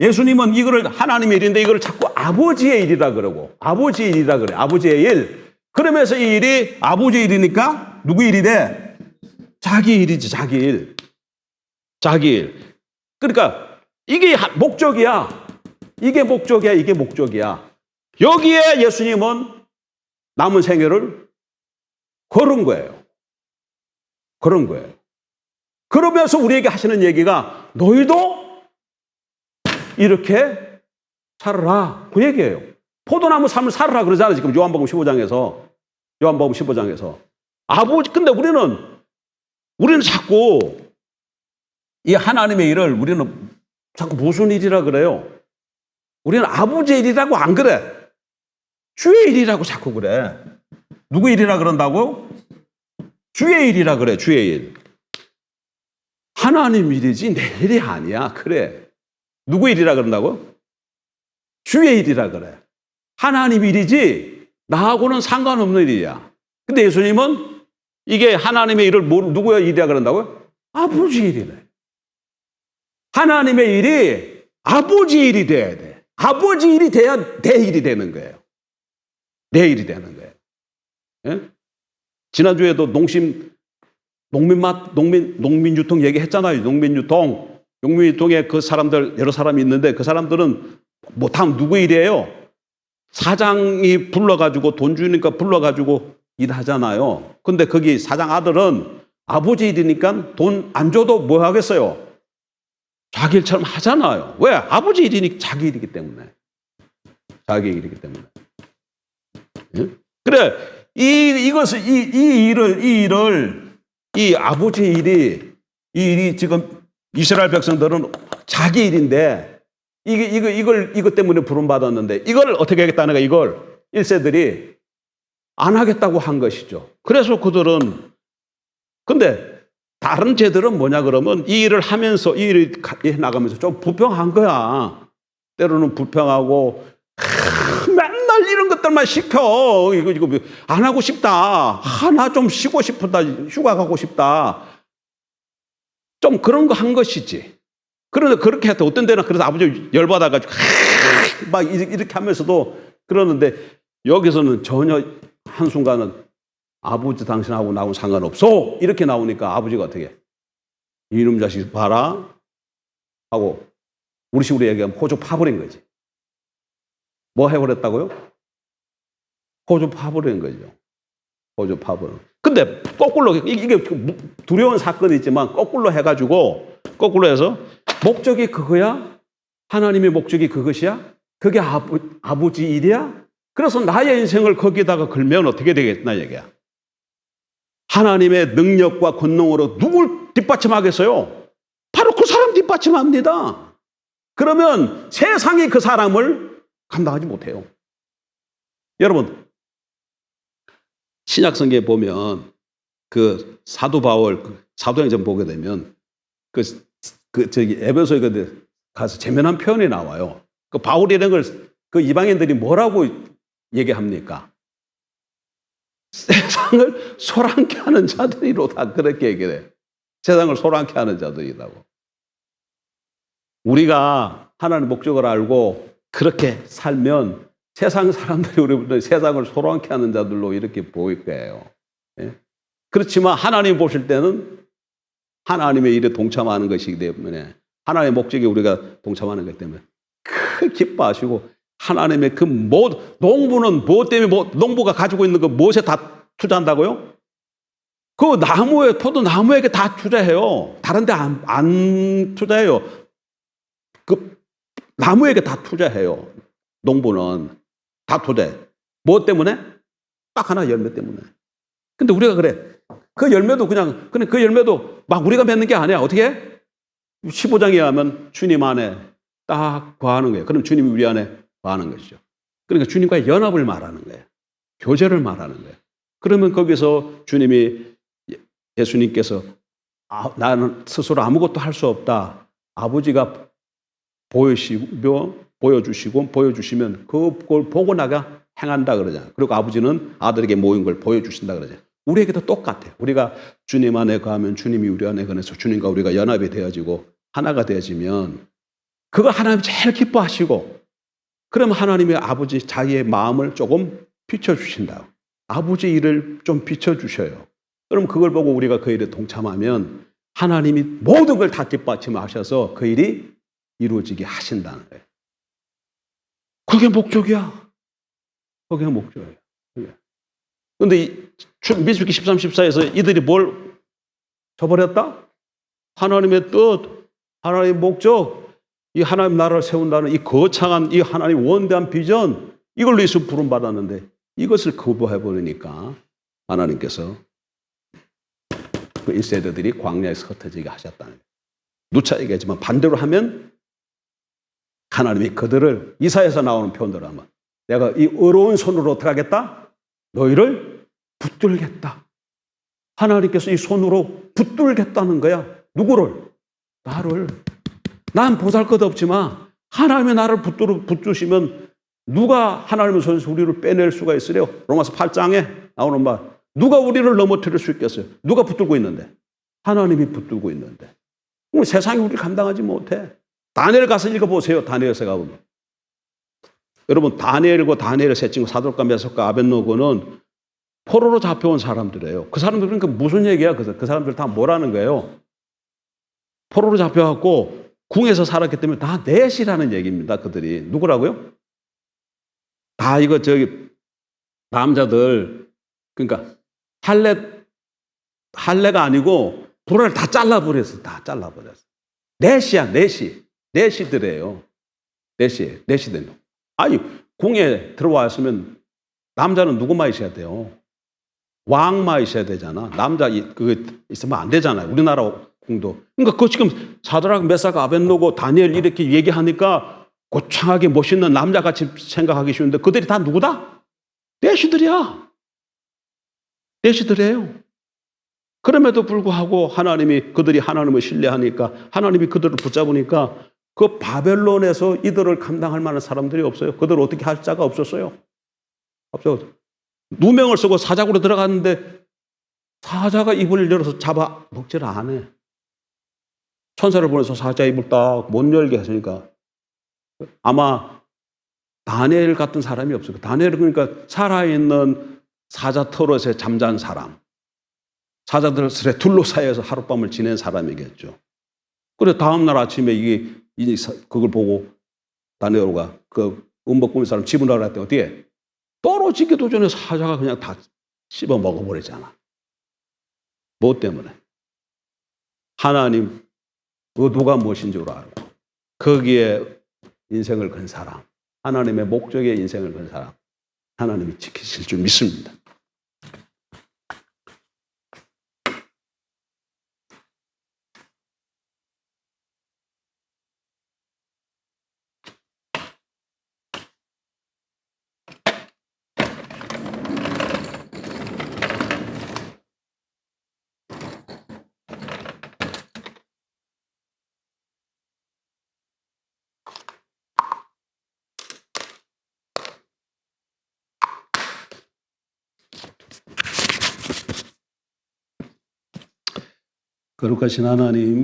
예수님은 이거를 하나님의 일인데 이거를 자꾸 아버지의 일이라 그러고 아버지 일이라 그래. 아버지의 일. 그러면서 이 일이 아버지 일이니까 누구 일이 돼? 자기 일이지. 자기 일. 자기 일. 그러니까 이게 목적이야. 이게 목적이야. 이게 목적이야. 여기에 예수님은 남은 생애를 걸은 거예요. 그런 거예요. 그러면서 우리에게 하시는 얘기가 너희도 이렇게 살아라. 그 얘기예요. 포도나무 삶을 살아라 그러잖아요. 지금 요한복음 15장에서. 요한복음 15장에서. 근데 우리는 자꾸 이 하나님의 일을 우리는 자꾸 무슨 일이라 그래요? 우리는 아버지의 일이라고 안 그래. 주의 일이라고 자꾸 그래. 누구 일이라 그런다고? 주의 일이라 그래. 주의 일. 하나님 일이지 내 일이 아니야. 그래. 누구 일이라 그런다고? 주의 일이라 그래. 하나님 일이지 나하고는 상관없는 일이야. 근데 예수님은 이게 하나님의 일을 누구의 일이라 그런다고요? 아버지 일이래. 하나님의 일이 아버지 일이 돼야 돼. 아버지 일이 돼야 내 일이 되는 거예요. 내 일이 되는 거예요. 예? 지난주에도 농민유통 얘기했잖아요. 농민유통에 그 사람들, 여러 사람이 있는데 그 사람들은 뭐 다 누구 일이에요? 사장이 불러가지고 돈 주니까 불러가지고 일하잖아요. 근데 거기 사장 아들은 아버지 일이니까 돈 안 줘도 뭐 하겠어요? 자기 일처럼 하잖아요. 왜? 아버지 일이니까 자기 일이기 때문에. 자기 일이기 때문에. 예? 그래, 이 아버지 일이, 이 일이 지금 이스라엘 백성들은 자기 일인데, 이것 때문에 부름받았는데, 이걸 어떻게 하겠다는 거야, 이걸 1세들이 안 하겠다고 한 것이죠. 그래서 근데 다른 제들은 뭐냐 그러면 이 일을 하면서, 이 일을 나가면서 좀 불평한 거야. 때로는 불평하고, 맨날 이런 것들만 시켜. 이거 안 하고 싶다. 나 좀 쉬고 싶다. 휴가 가고 싶다. 좀 그런 거 한 것이지. 그런데 그렇게 했다. 어떤 데는 그래서 아버지 열받아가지고 막 이렇게 하면서도 그러는데 여기서는 전혀 한순간은 아버지 당신하고 나하고 상관없어. 이렇게 나오니까 아버지가 어떻게 해? 이놈 자식 봐라 하고 우리 식으로 얘기하면 호조 파버린 거지. 뭐 해버렸다고요? 호조 파버린 거죠. 호조 파버린. 근데 거꾸로 이게 두려운 사건이 있지만 거꾸로 해가지고 거꾸로 해서 목적이 그거야? 하나님의 목적이 그것이야? 그게 아버지 일이야? 그래서 나의 인생을 거기다가 걸면 어떻게 되겠나 얘기야. 하나님의 능력과 권능으로 누굴 뒷받침하겠어요? 바로 그 사람 뒷받침합니다. 그러면 세상이 그 사람을 감당하지 못해요. 여러분, 신약성경에 보면 그 사도 바울, 사도행전 보게 되면 에베소에 가서 재미난 표현이 나와요. 그 바울이라는 걸 그 이방인들이 뭐라고 얘기합니까? 세상을 소란케 하는 자들이로다. 그렇게 얘기해. 세상을 소란케 하는 자들이라고. 우리가 하나님의 목적을 알고 그렇게 살면 세상 사람들이 우리를 세상을 소란케 하는 자들로 이렇게 보일 거예요. 예? 그렇지만 하나님 보실 때는 하나님의 일에 동참하는 것이기 때문에 하나님의 목적에 우리가 동참하는 것 때문에 크 기뻐하시고 하나님의 그 농부는 뭐 때문에 농부가 가지고 있는 그 무엇에 다 투자한다고요? 그 포도나무에게 다 투자해요. 다른 데 안 투자해요. 그 나무에게 다 투자해요. 농부는 다 투자해. 뭐 때문에? 딱 하나 열매 때문에. 근데 우리가 그래. 그 열매도 그 열매도 막 우리가 맺는 게 아니야. 어떻게 해? 15장에 하면 주님 안에 딱 거하는 거예요. 그럼 주님이 우리 안에 거하는 것이죠. 그러니까 주님과의 연합을 말하는 거예요. 교제를 말하는 거예요. 그러면 거기서 예수님께서 나는 스스로 아무것도 할 수 없다. 아버지가 보이시며 보여주시면 그걸 보고 나가 행한다 그러잖아요. 그리고 아버지는 아들에게 모인 걸 보여주신다 그러잖아요. 우리에게도 똑같아요. 우리가 주님 안에 거하면 주님이 우리 안에 거해서 주님과 우리가 연합이 되어지고 하나가 되어지면 그거 하나님 제일 기뻐하시고, 그러면 하나님의 아버지 자기의 마음을 조금 비춰주신다. 아버지 일을 좀 비춰주셔요. 그럼 그걸 보고 우리가 그 일에 동참하면 하나님이 모든 걸 다 뒷받침하셔서 그 일이 이루어지게 하신다는 거예요. 그게 목적이야. 그게 목적이에요. 그런데 민수기 13, 14에서 이들이 뭘 저버렸다? 하나님의 뜻, 하나님의 목적, 이 하나님 나라를 세운다는 이 거창한 이 하나님 원대한 비전, 이걸로 예수 부름받았는데 이것을 거부해버리니까 하나님께서 그 1세대들이 광야에서 흩어지게 하셨다는 거예요. 누차 얘기하지만 반대로 하면 하나님이 그들을, 이사야에서 나오는 표현대로 하면 내가 이 어려운 손으로 어떻게 하겠다? 너희를 붙들겠다. 하나님께서 이 손으로 붙들겠다는 거야. 누구를? 나를. 난 보잘것없지만 하나님의 나를 붙드시면 누가 하나님의 손에서 우리를 빼낼 수가 있으래요? 로마서 8장에 나오는 말. 누가 우리를 넘어뜨릴 수 있겠어요? 누가 붙들고 있는데? 하나님이 붙들고 있는데. 그럼 세상이 우리를 감당하지 못해. 다니엘 가서 읽어보세요. 다니엘서 가보면. 여러분, 다니엘과 다니엘의 세 친구 사드락과 메삭과 아벳노고는 포로로 잡혀온 사람들이에요. 그 사람들, 그러니까 무슨 얘기야? 그 사람들 다 뭐라는 거예요? 포로로 잡혀갖고 궁에서 살았기 때문에 다 넷이라는 얘기입니다. 그들이. 누구라고요? 다 이거 남자들, 그러니까 할례가 아니고 불화를 다 잘라버렸어. 다 잘라버렸어. 넷이야, 넷이더래요. 넷이더래요. 아니, 궁에 들어왔으면 남자는 누구만 있어야 돼요? 왕만 있어야 되잖아. 남자 그거 있으면 안 되잖아요. 우리나라 궁도. 그러니까 그 지금 사드락, 메삭, 아벳노고, 다니엘 이렇게 얘기하니까 고창하게 멋있는 남자같이 생각하기 쉬운데 그들이 다 누구다? 넷이들이야. 넷이들이에요. 그럼에도 불구하고 그들이 하나님을 신뢰하니까, 하나님이 그들을 붙잡으니까 그 바벨론에서 이들을 감당할 만한 사람들이 없어요. 그들을 어떻게 할 자가 없었어요. 없어. 누명을 쓰고 사자굴에 들어갔는데 사자가 입을 열어서 잡아 먹지를 않아. 천사를 보내서 사자 입을 딱 못 열게 했으니까 아마 다니엘 같은 사람이 없어요. 다니엘은 그러니까 살아있는 사자 털옷에 잠잔 사람, 사자들의 둘러싸여서 하룻밤을 지낸 사람이겠죠. 그래 다음날 아침에 그걸 보고 다니엘가 그 음복 꾸민 사람 집을 나갈 때 어디에? 떨어지기도 전에 사자가 그냥 다 씹어 먹어버리잖아. 뭐 때문에? 하나님 의도가 무엇인 줄 알고 거기에 인생을 건 사람, 하나님의 목적에 인생을 건 사람, 하나님이 지키실 줄 믿습니다. 거룩하신 하나님,